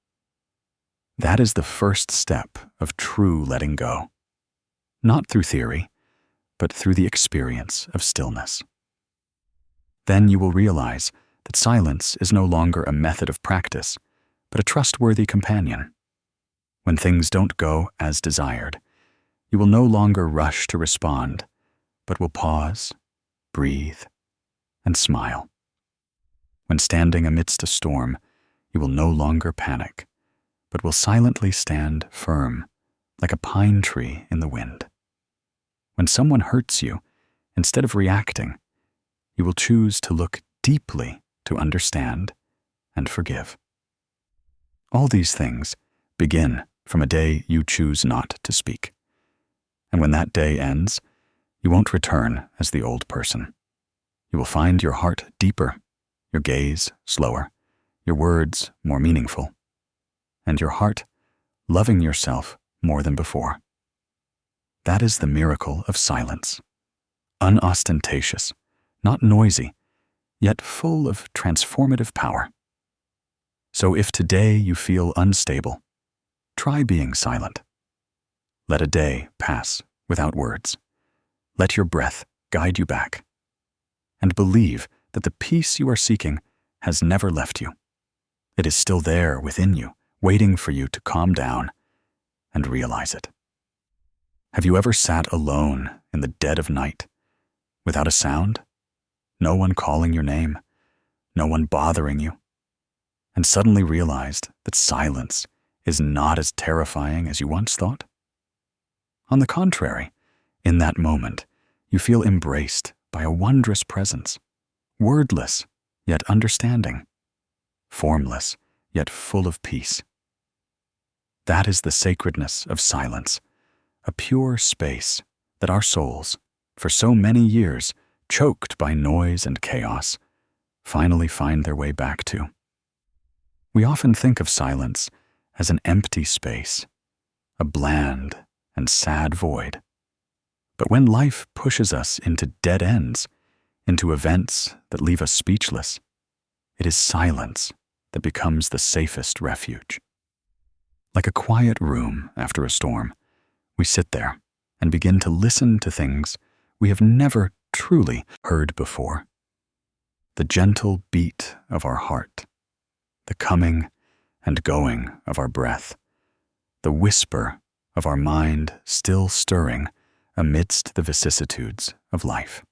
That is the first step of true letting go, not through theory, but through the experience of stillness. Then you will realize that silence is no longer a method of practice, but a trustworthy companion. When things don't go as desired, you will no longer rush to respond, but will pause, breathe, and smile. When standing amidst a storm, you will no longer panic, but will silently stand firm, like a pine tree in the wind. When someone hurts you, instead of reacting, you will choose to look deeply to understand and forgive. All these things begin from a day you choose not to speak. And when that day ends, you won't return as the old person. You will find your heart deeper, your gaze slower, your words more meaningful, and your heart loving yourself more than before. That is the miracle of silence, unostentatious, not noisy, yet full of transformative power. So if today you feel unstable, try being silent. Let a day pass without words. Let your breath guide you back. And believe that the peace you are seeking has never left you. It is still there within you, waiting for you to calm down and realize it. Have you ever sat alone in the dead of night, without a sound, no one calling your name, no one bothering you, and suddenly realized that silence is not as terrifying as you once thought? On the contrary, in that moment, you feel embraced by a wondrous presence, wordless yet understanding, formless yet full of peace. That is the sacredness of silence, a pure space that our souls, for so many years choked by noise and chaos, finally find their way back to. We often think of silence as an empty space, a bland and sad void. But when life pushes us into dead ends, into events that leave us speechless, it is silence that becomes the safest refuge. Like a quiet room after a storm, we sit there and begin to listen to things we have never truly heard before. The gentle beat of our heart, the coming and going of our breath, the whisper of our mind still stirring amidst the vicissitudes of life.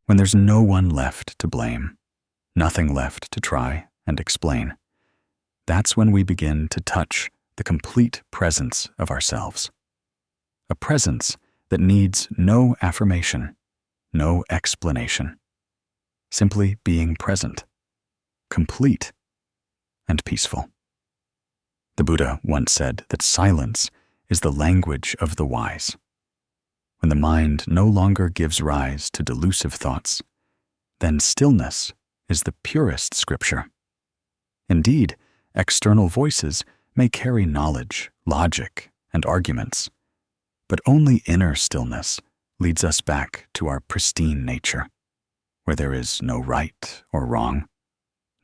When there's no one left to blame, nothing left to try and explain, that's when we begin to touch the complete presence of ourselves. A presence that needs no affirmation, no explanation, simply being present, complete and peaceful. The Buddha once said that silence is the language of the wise. When the mind no longer gives rise to delusive thoughts, then stillness is the purest scripture. Indeed, external voices may carry knowledge, logic, and arguments, but only inner stillness leads us back to our pristine nature, where there is no right or wrong,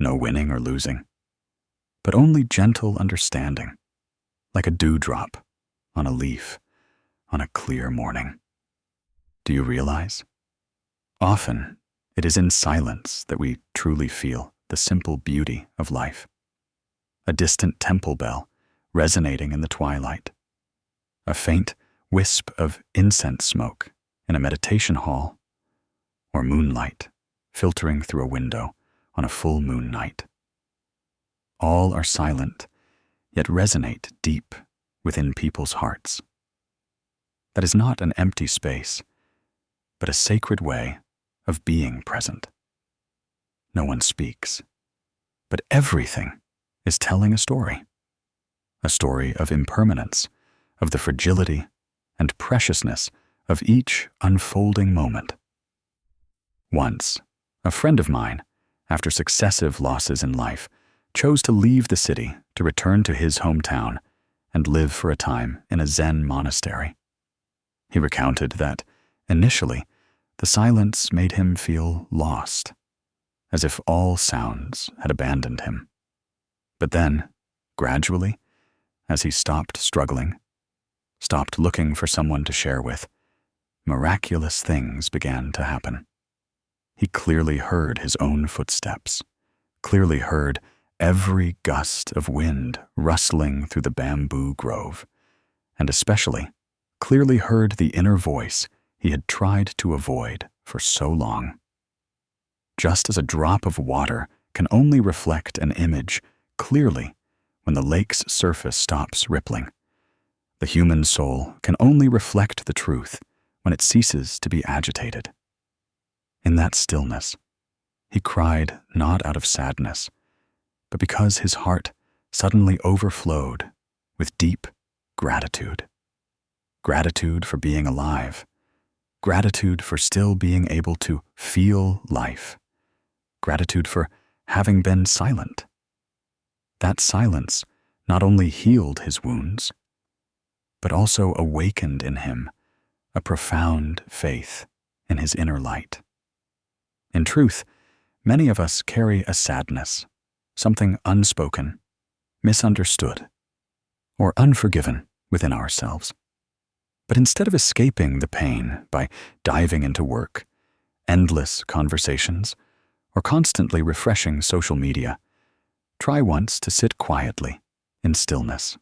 no winning or losing, but only gentle understanding, like a dewdrop on a leaf on a clear morning. Do you realize? Often, it is in silence that we truly feel the simple beauty of life. A distant temple bell resonating in the twilight, a faint wisp of incense smoke in a meditation hall, or moonlight filtering through a window on a full moon night. All are silent, yet resonate deep within people's hearts. That is not an empty space, but a sacred way of being present. No one speaks, but everything is telling a story of impermanence, of the fragility and preciousness of each unfolding moment. Once, a friend of mine, after successive losses in life, chose to leave the city to return to his hometown and live for a time in a Zen monastery. He recounted that, initially, the silence made him feel lost, as if all sounds had abandoned him. But then, gradually, as he stopped struggling, stopped looking for someone to share with, miraculous things began to happen. He clearly heard his own footsteps, clearly heard every gust of wind rustling through the bamboo grove, and especially clearly heard the inner voice he had tried to avoid for so long. Just as a drop of water can only reflect an image clearly when the lake's surface stops rippling, the human soul can only reflect the truth when it ceases to be agitated. In that stillness, he cried not out of sadness, but because his heart suddenly overflowed with deep gratitude. Gratitude for being alive, gratitude for still being able to feel life, gratitude for having been silent. That silence not only healed his wounds, but also awakened in him a profound faith in his inner light. In truth, many of us carry a sadness, something unspoken, misunderstood, or unforgiven within ourselves. But instead of escaping the pain by diving into work, endless conversations, or constantly refreshing social media, try once to sit quietly in stillness.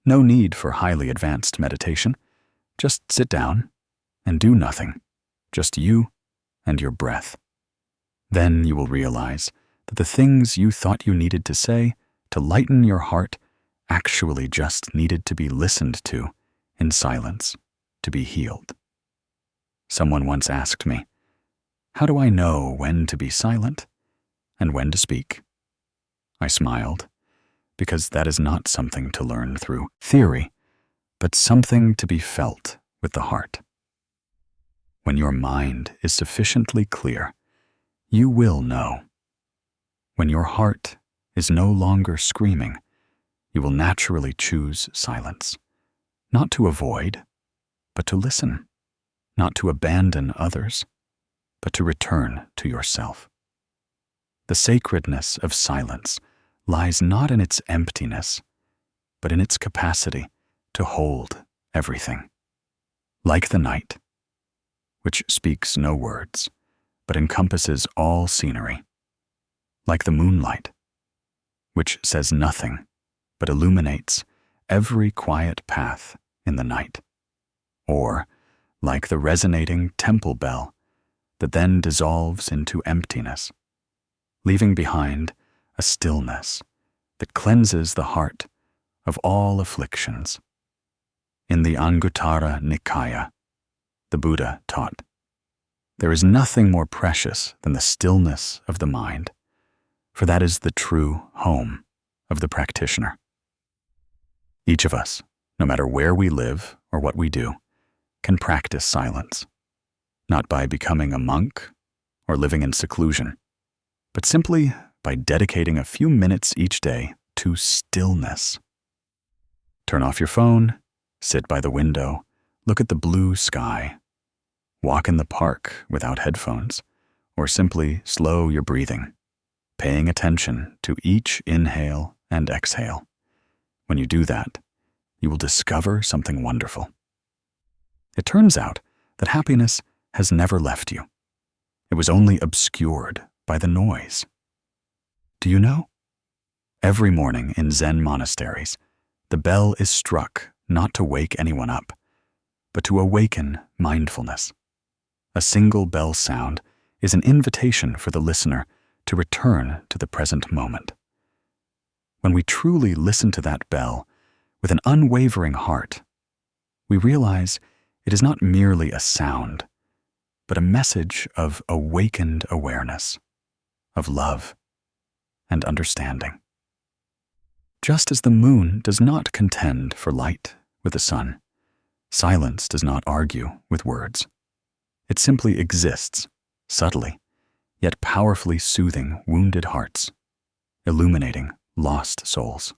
No need for highly advanced meditation. Just sit down and do nothing, just you and your breath. Then you will realize that the things you thought you needed to say to lighten your heart actually just needed to be listened to in silence to be healed. Someone once asked me, "How do I know when to be silent and when to speak?" I smiled, because that is not something to learn through theory, but something to be felt with the heart. When your mind is sufficiently clear, you will know. When your heart is no longer screaming, you will naturally choose silence, not to avoid, but to listen, not to abandon others, but to return to yourself. The sacredness of silence lies not in its emptiness, but in its capacity to hold everything. Like the night, which speaks no words, but encompasses all scenery. Like the moonlight, which says nothing, but illuminates every quiet path in the night. Or like the resonating temple bell that then dissolves into emptiness, leaving behind a stillness that cleanses the heart of all afflictions. In the Anguttara Nikaya, the Buddha taught, "There is nothing more precious than the stillness of the mind, for that is the true home of the practitioner." Each of us, no matter where we live or what we do, can practice silence, not by becoming a monk or living in seclusion, but simply by dedicating a few minutes each day to stillness. Turn off your phone, sit by the window, look at the blue sky, walk in the park without headphones, or simply slow your breathing, paying attention to each inhale and exhale. When you do that, you will discover something wonderful. It turns out that happiness has never left you. It was only obscured by the noise. Do you know? Every morning in Zen monasteries, the bell is struck not to wake anyone up, but to awaken mindfulness. A single bell sound is an invitation for the listener to return to the present moment. When we truly listen to that bell with an unwavering heart, we realize it is not merely a sound, but a message of awakened awareness, of love and understanding. Just as the moon does not contend for light with the sun, silence does not argue with words. It simply exists, subtly, yet powerfully soothing wounded hearts, illuminating lost souls.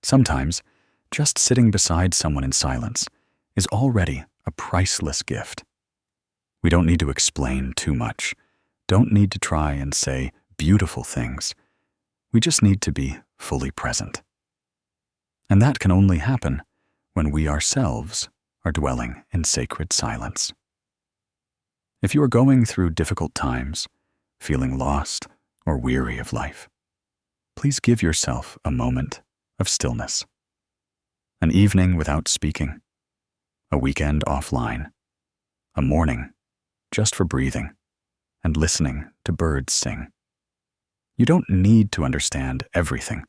Sometimes, just sitting beside someone in silence is already a priceless gift. We don't need to explain too much, don't need to try and say beautiful things. We just need to be fully present. And that can only happen when we ourselves are dwelling in sacred silence. If you are going through difficult times, feeling lost or weary of life, please give yourself a moment of stillness. An evening without speaking, a weekend offline, a morning just for breathing and listening to birds sing. You don't need to understand everything,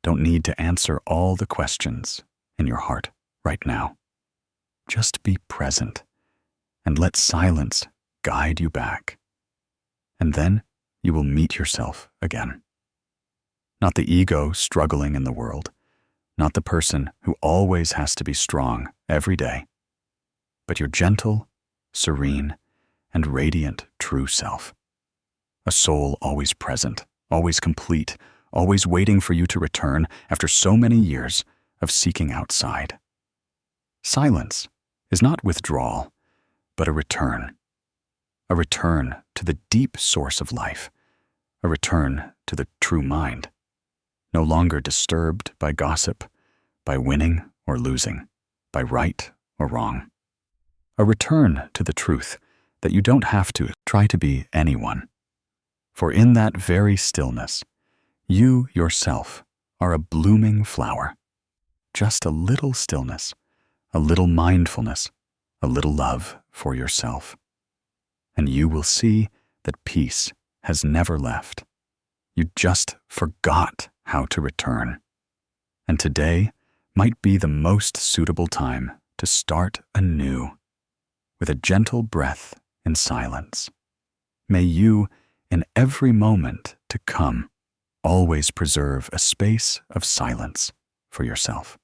don't need to answer all the questions in your heart right now. Just be present and let silence guide you back. And then you will meet yourself again. Not the ego struggling in the world, not the person who always has to be strong every day, but your gentle, serene, and radiant true self. A soul always present, always complete, always waiting for you to return after so many years of seeking outside. Silence is not withdrawal, but a return to the deep source of life, a return to the true mind, no longer disturbed by gossip, by winning or losing, by right or wrong. A return to the truth that you don't have to try to be anyone. For in that very stillness, you yourself are a blooming flower. Just a little stillness, a little mindfulness, a little love for yourself. And you will see that peace has never left. You just forgot how to return. And today might be the most suitable time to start anew, with a gentle breath in silence. May you, in every moment to come, always preserve a space of silence for yourself.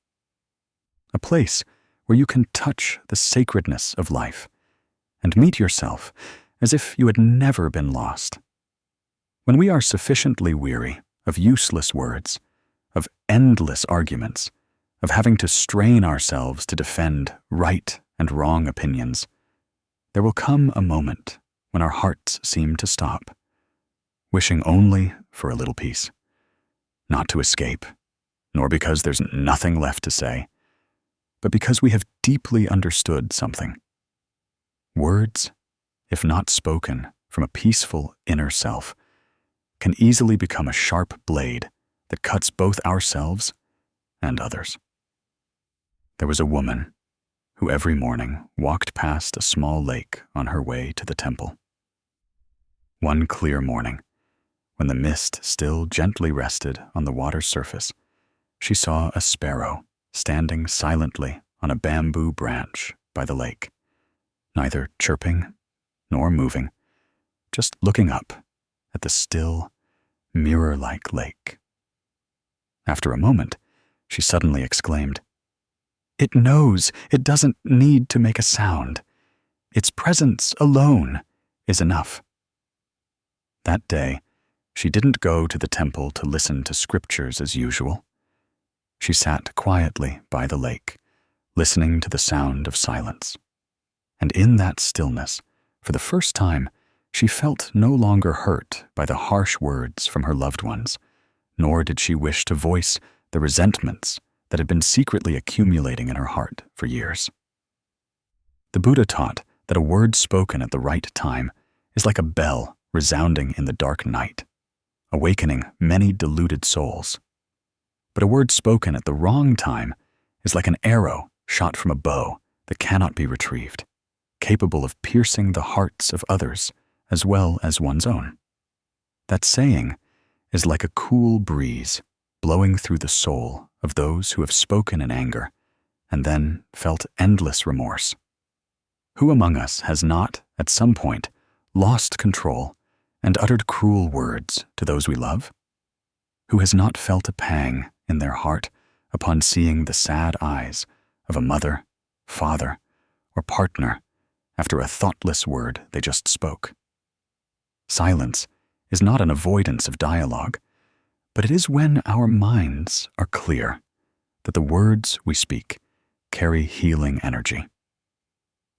A place where you can touch the sacredness of life and meet yourself as if you had never been lost. When we are sufficiently weary of useless words, of endless arguments, of having to strain ourselves to defend right and wrong opinions, there will come a moment when our hearts seem to stop, wishing only for a little peace, not to escape, nor because there's nothing left to say, but because we have deeply understood something. Words, if not spoken from a peaceful inner self, can easily become a sharp blade that cuts both ourselves and others. There was a woman who every morning walked past a small lake on her way to the temple. One clear morning, when the mist still gently rested on the water's surface, she saw a sparrow standing silently on a bamboo branch by the lake, neither chirping nor moving, just looking up at the still, mirror-like lake. After a moment, she suddenly exclaimed. "It knows it doesn't need to make a sound. Its presence alone is enough." That day, she didn't go to the temple to listen to scriptures as usual. She sat quietly by the lake, listening to the sound of silence. And in that stillness, for the first time, she felt no longer hurt by the harsh words from her loved ones, nor did she wish to voice the resentments that had been secretly accumulating in her heart for years. The Buddha taught that a word spoken at the right time is like a bell resounding in the dark night, awakening many deluded souls. But a word spoken at the wrong time is like an arrow shot from a bow that cannot be retrieved, capable of piercing the hearts of others as well as one's own. That saying is like a cool breeze blowing through the soul of those who have spoken in anger and then felt endless remorse. Who among us has not, at some point, lost control and uttered cruel words to those we love? Who has not felt a pang in their heart upon seeing the sad eyes of a mother, father, or partner after a thoughtless word they just spoke? Silence is not an avoidance of dialogue, but it is when our minds are clear that the words we speak carry healing energy.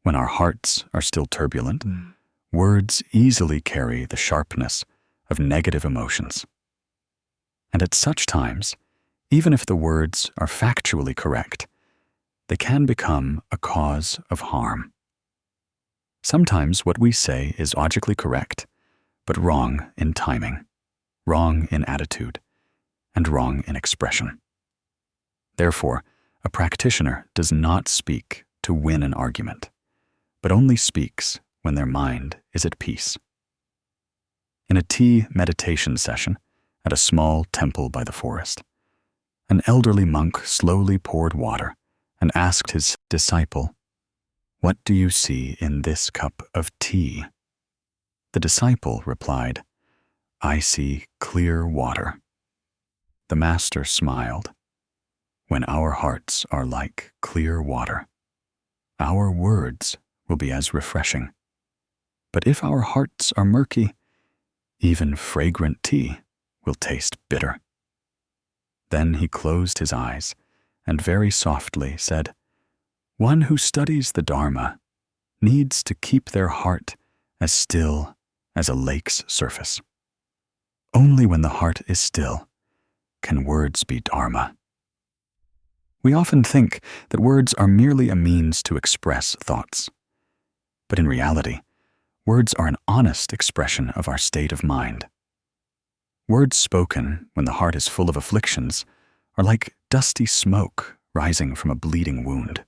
When our hearts are still turbulent, words easily carry the sharpness of negative emotions. And at such times, even if the words are factually correct, they can become a cause of harm. Sometimes what we say is logically correct, but wrong in timing, wrong in attitude, and wrong in expression. Therefore, a practitioner does not speak to win an argument, but only speaks when their mind is at peace. In a tea meditation session at a small temple by the forest, an elderly monk slowly poured water and asked his disciple, "What do you see in this cup of tea?" The disciple replied, "I see clear water." The master smiled. When our hearts are like clear water, our words will be as refreshing. But if our hearts are murky, even fragrant tea will taste bitter. Then he closed his eyes and very softly said, "One who studies the Dharma needs to keep their heart as still as a lake's surface. Only when the heart is still can words be Dharma." We often think that words are merely a means to express thoughts. But in reality, words are an honest expression of our state of mind. Words spoken when the heart is full of afflictions are like dusty smoke rising from a bleeding wound.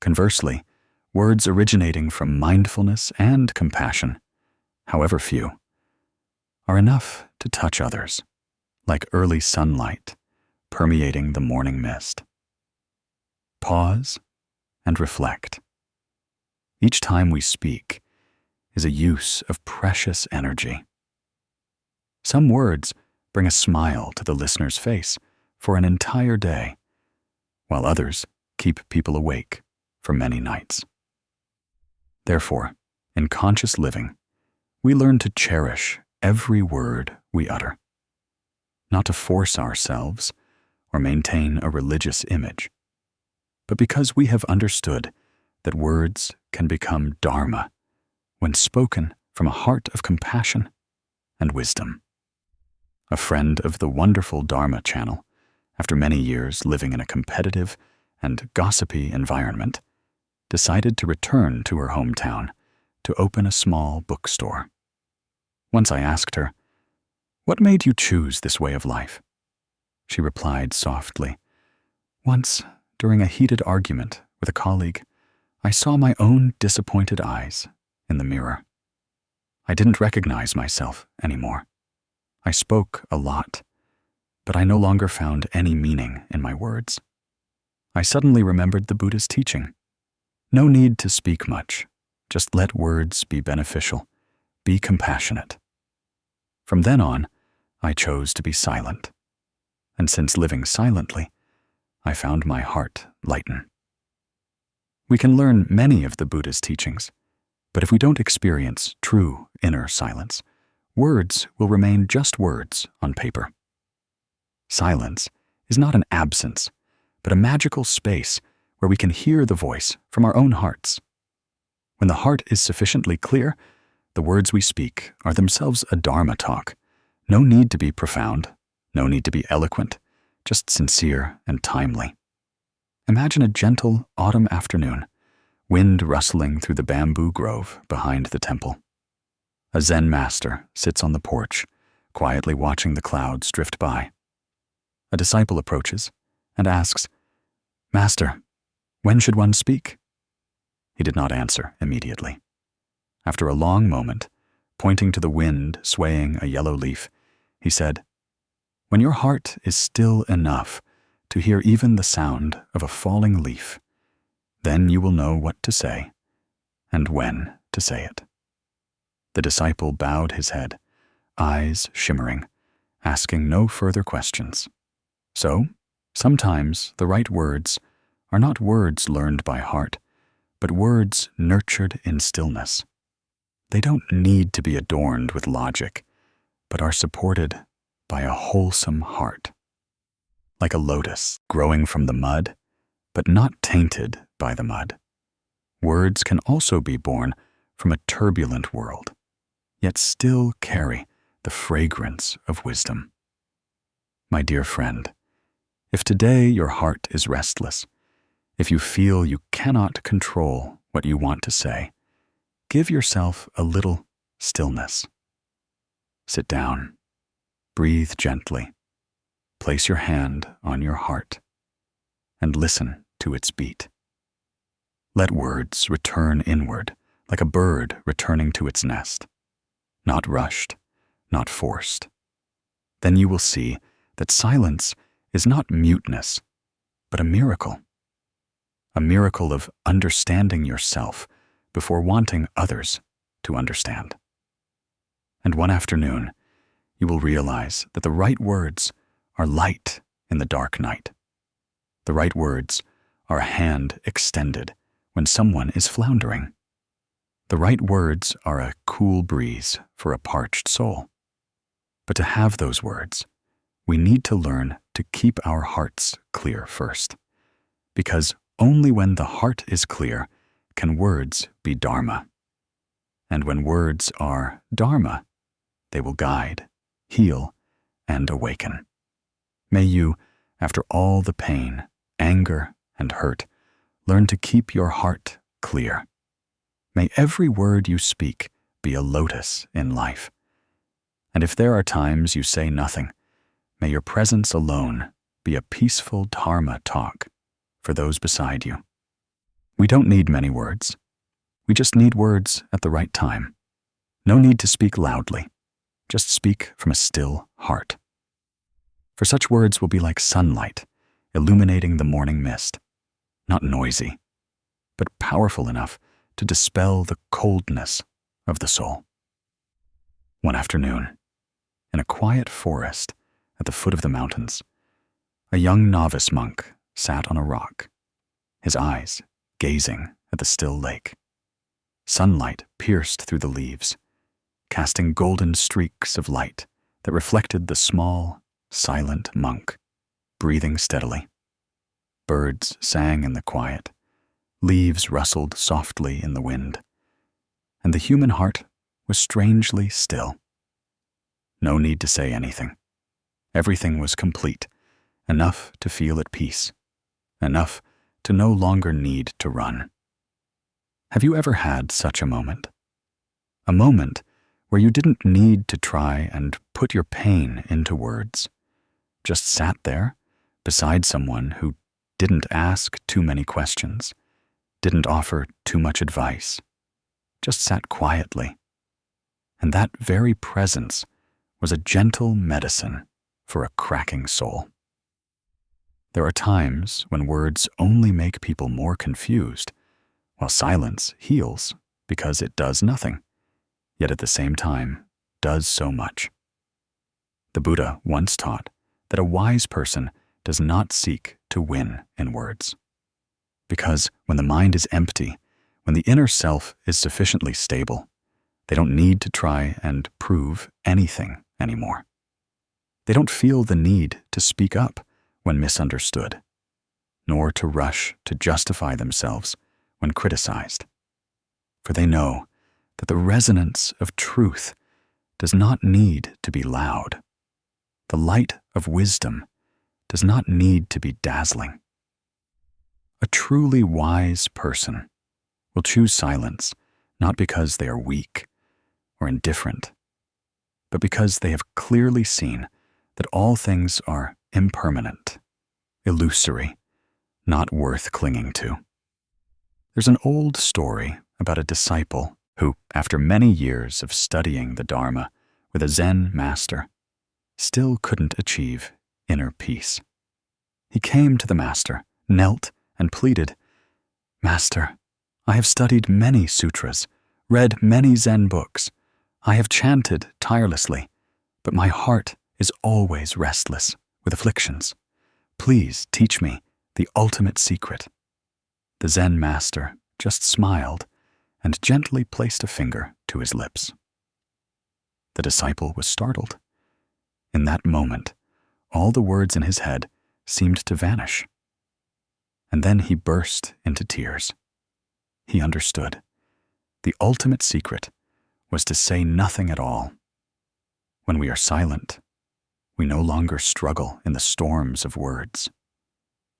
Conversely, words originating from mindfulness and compassion, however few, are enough to touch others, like early sunlight permeating the morning mist. Pause and reflect. Each time we speak is a use of precious energy. Some words bring a smile to the listener's face for an entire day, while others keep people awake for many nights. Therefore, in conscious living, we learn to cherish every word we utter, not to force ourselves or maintain a religious image, but because we have understood that words can become Dharma when spoken from a heart of compassion and wisdom. A friend of the wonderful Dharma channel, after many years living in a competitive and gossipy environment, decided to return to her hometown to open a small bookstore. Once I asked her, "What made you choose this way of life?" She replied softly, "Once, during a heated argument with a colleague, I saw my own disappointed eyes in the mirror. I didn't recognize myself anymore. I spoke a lot, but I no longer found any meaning in my words. I suddenly remembered the Buddha's teaching. No need to speak much, just let words be beneficial, be compassionate. From then on, I chose to be silent. And since living silently, I found my heart lighten. We can learn many of the Buddha's teachings, but if we don't experience true inner silence, words will remain just words on paper. Silence is not an absence, but a magical space where we can hear the voice from our own hearts. When the heart is sufficiently clear, the words we speak are themselves a Dharma talk. No need to be profound, no need to be eloquent, just sincere and timely. Imagine a gentle autumn afternoon, wind rustling through the bamboo grove behind the temple. A Zen master sits on the porch, quietly watching the clouds drift by. A disciple approaches and asks, "Master, when should one speak?" He did not answer immediately. After a long moment, pointing to the wind swaying a yellow leaf, he said, "When your heart is still enough to hear even the sound of a falling leaf, then you will know what to say and when to say it." The disciple bowed his head, eyes shimmering, asking no further questions. So, sometimes the right words are not words learned by heart, but words nurtured in stillness. They don't need to be adorned with logic, but are supported by a wholesome heart. Like a lotus growing from the mud, but not tainted by the mud. Words can also be born from a turbulent world, yet still carry the fragrance of wisdom. My dear friend, if today your heart is restless, if you feel you cannot control what you want to say, give yourself a little stillness. Sit down, breathe gently, place your hand on your heart, and listen to its beat. Let words return inward like a bird returning to its nest, not rushed, not forced. Then you will see that silence is not muteness, but a miracle of understanding yourself before wanting others to understand. And one afternoon, you will realize that the right words are light in the dark night. The right words are a hand extended when someone is floundering. The right words are a cool breeze for a parched soul. But to have those words, we need to learn to keep our hearts clear first, because only when the heart is clear can words be Dharma. And when words are Dharma, they will guide, heal, and awaken. May you, after all the pain, anger, and hurt, learn to keep your heart clear. May every word you speak be a lotus in life. And if there are times you say nothing, may your presence alone be a peaceful Dharma talk for those beside you. We don't need many words. We just need words at the right time. No need to speak loudly. Just speak from a still heart. For such words will be like sunlight, illuminating the morning mist, not noisy, but powerful enough to dispel the coldness of the soul. One afternoon, in a quiet forest at the foot of the mountains, a young novice monk sat on a rock, his eyes gazing at the still lake. Sunlight pierced through the leaves, casting golden streaks of light that reflected the small, silent monk, breathing steadily. Birds sang in the quiet, leaves rustled softly in the wind, and the human heart was strangely still. No need to say anything. Everything was complete, enough to feel at peace, enough to no longer need to run. Have you ever had such a moment? A moment where you didn't need to try and put your pain into words, just sat there beside someone who didn't ask too many questions, didn't offer too much advice, just sat quietly. And that very presence was a gentle medicine for a cracking soul. There are times when words only make people more confused, while silence heals because it does nothing, yet at the same time does so much. The Buddha once taught that a wise person does not seek to win in words. Because when the mind is empty, when the inner self is sufficiently stable, they don't need to try and prove anything anymore. They don't feel the need to speak up when misunderstood, nor to rush to justify themselves when criticized. For they know that the resonance of truth does not need to be loud. The light of wisdom does not need to be dazzling. A truly wise person will choose silence not because they are weak or indifferent, but because they have clearly seen that all things are impermanent, illusory, not worth clinging to. There's an old story about a disciple who, after many years of studying the Dharma with a Zen master, still couldn't achieve inner peace. He came to the master, knelt, and pleaded, "Master, I have studied many sutras, read many Zen books. I have chanted tirelessly, but my heart is always restless with afflictions. Please teach me the ultimate secret." The Zen master just smiled and gently placed a finger to his lips. The disciple was startled. In that moment, all the words in his head seemed to vanish. And then he burst into tears. He understood. The ultimate secret was to say nothing at all. When we are silent, we no longer struggle in the storms of words.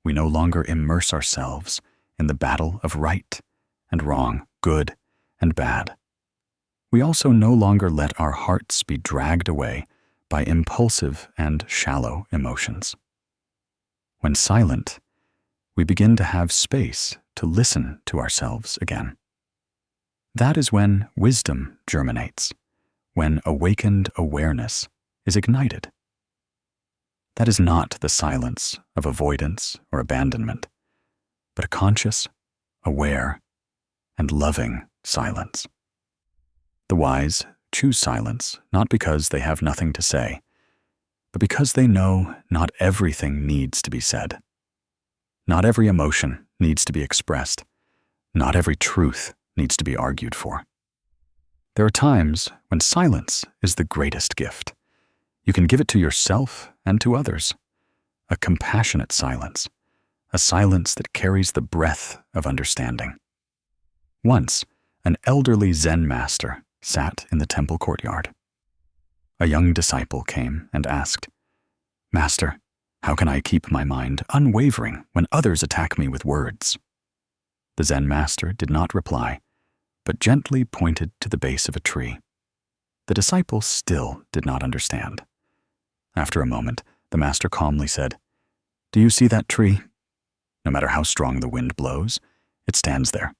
We no longer immerse ourselves in the battle of right and wrong, good and bad. We also no longer let our hearts be dragged away by impulsive and shallow emotions. When silent, we begin to have space to listen to ourselves again. That is when wisdom germinates, when awakened awareness is ignited. That is not the silence of avoidance or abandonment, but a conscious, aware, and loving silence. The wise choose silence not because they have nothing to say, but because they know not everything needs to be said. Not every emotion needs to be expressed. Not every truth needs to be argued for. There are times when silence is the greatest gift. You can give it to yourself and to others. A compassionate silence, a silence that carries the breath of understanding. Once, an elderly Zen master sat in the temple courtyard. A young disciple came and asked, "Master, how can I keep my mind unwavering when others attack me with words?" The Zen master did not reply, but gently pointed to the base of a tree. The disciple still did not understand. After a moment, the master calmly said, "Do you see that tree? No matter how strong the wind blows, it stands there.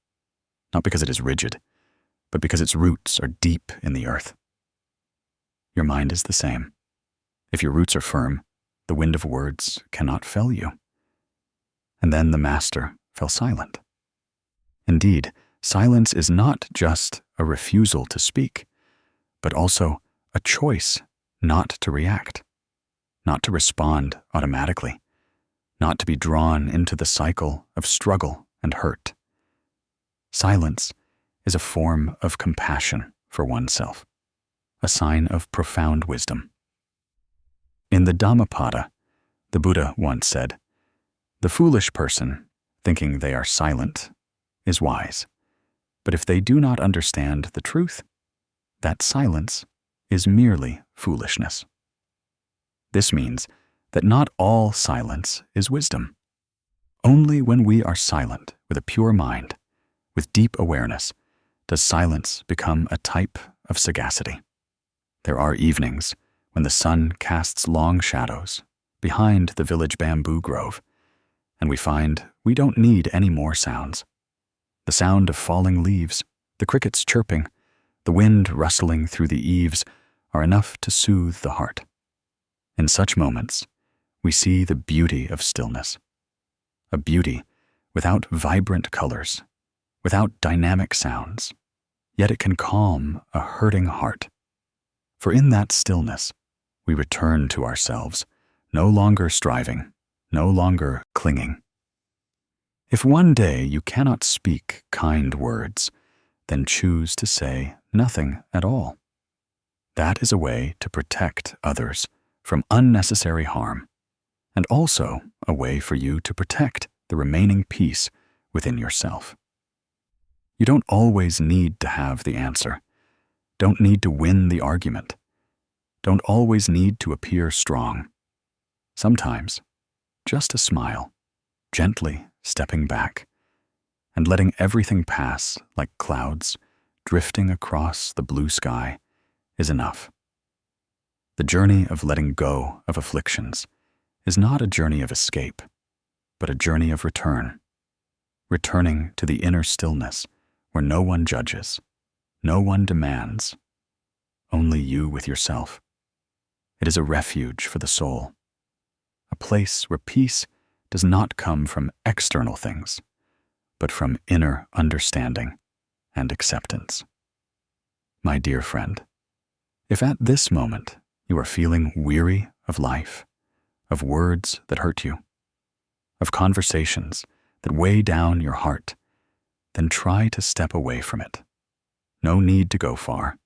Not because it is rigid, but because its roots are deep in the earth. Your mind is the same. If your roots are firm, the wind of words cannot fell you." And then the master fell silent. Indeed, silence is not just a refusal to speak, but also a choice not to react, not to respond automatically, not to be drawn into the cycle of struggle and hurt. Silence is a form of compassion for oneself, a sign of profound wisdom. In the Dhammapada, the Buddha once said, "The foolish person, thinking they are silent, is wise. But if they do not understand the truth, that silence is merely foolishness." This means that not all silence is wisdom. Only when we are silent with a pure mind, with deep awareness, does silence become a type of sagacity. There are evenings when the sun casts long shadows behind the village bamboo grove, and we find we don't need any more sounds. The sound of falling leaves, the crickets chirping, the wind rustling through the eaves are enough to soothe the heart. In such moments, we see the beauty of stillness, a beauty without vibrant colors, without dynamic sounds, yet it can calm a hurting heart. For in that stillness, we return to ourselves, no longer striving, no longer clinging. If one day you cannot speak kind words, then choose to say nothing at all. That is a way to protect others from unnecessary harm, and also a way for you to protect the remaining peace within yourself. You don't always need to have the answer, don't need to win the argument, don't always need to appear strong. Sometimes, just a smile, gently stepping back, and letting everything pass like clouds drifting across the blue sky is enough. The journey of letting go of afflictions is not a journey of escape, but a journey of return, returning to the inner stillness where no one judges, no one demands, only you with yourself. It is a refuge for the soul, a place where peace does not come from external things, but from inner understanding and acceptance. My dear friend, if at this moment you are feeling weary of life, of words that hurt you, of conversations that weigh down your heart, then try to step away from it. No need to go far.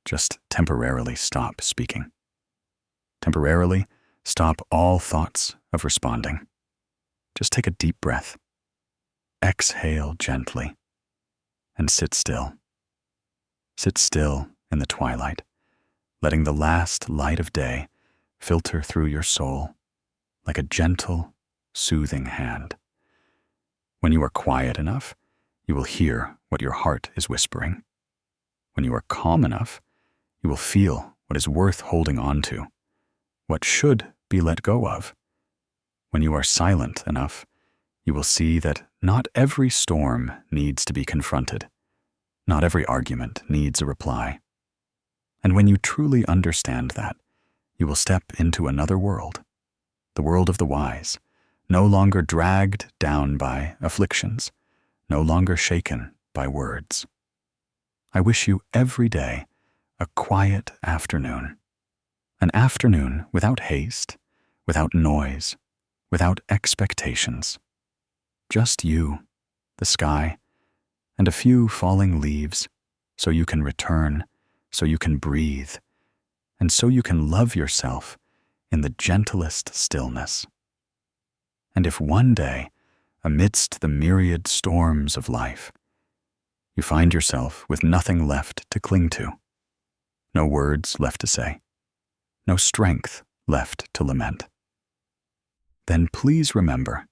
Just temporarily stop speaking. Temporarily stop all thoughts of responding. Just take a deep breath. Exhale gently and sit still. Sit still in the twilight, letting the last light of day filter through your soul like a gentle, soothing hand. When you are quiet enough, you will hear what your heart is whispering. When you are calm enough, you will feel what is worth holding on to, what should be let go of. When you are silent enough, you will see that not every storm needs to be confronted. Not every argument needs a reply. And when you truly understand that, you will step into another world, the world of the wise, no longer dragged down by afflictions, no longer shaken by words. I wish you every day a quiet afternoon, an afternoon without haste, without noise, without expectations. Just you, the sky, and a few falling leaves, so you can return, so you can breathe, and so you can love yourself in the gentlest stillness. And if one day, amidst the myriad storms of life, you find yourself with nothing left to cling to, no words left to say, no strength left to lament, then please remember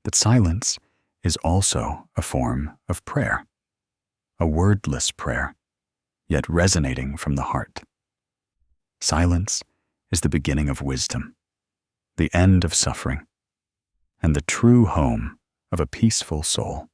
that silence is also a form of prayer, a wordless prayer, yet resonating from the heart. Silence is the beginning of wisdom, the end of suffering, and the true home of a peaceful soul.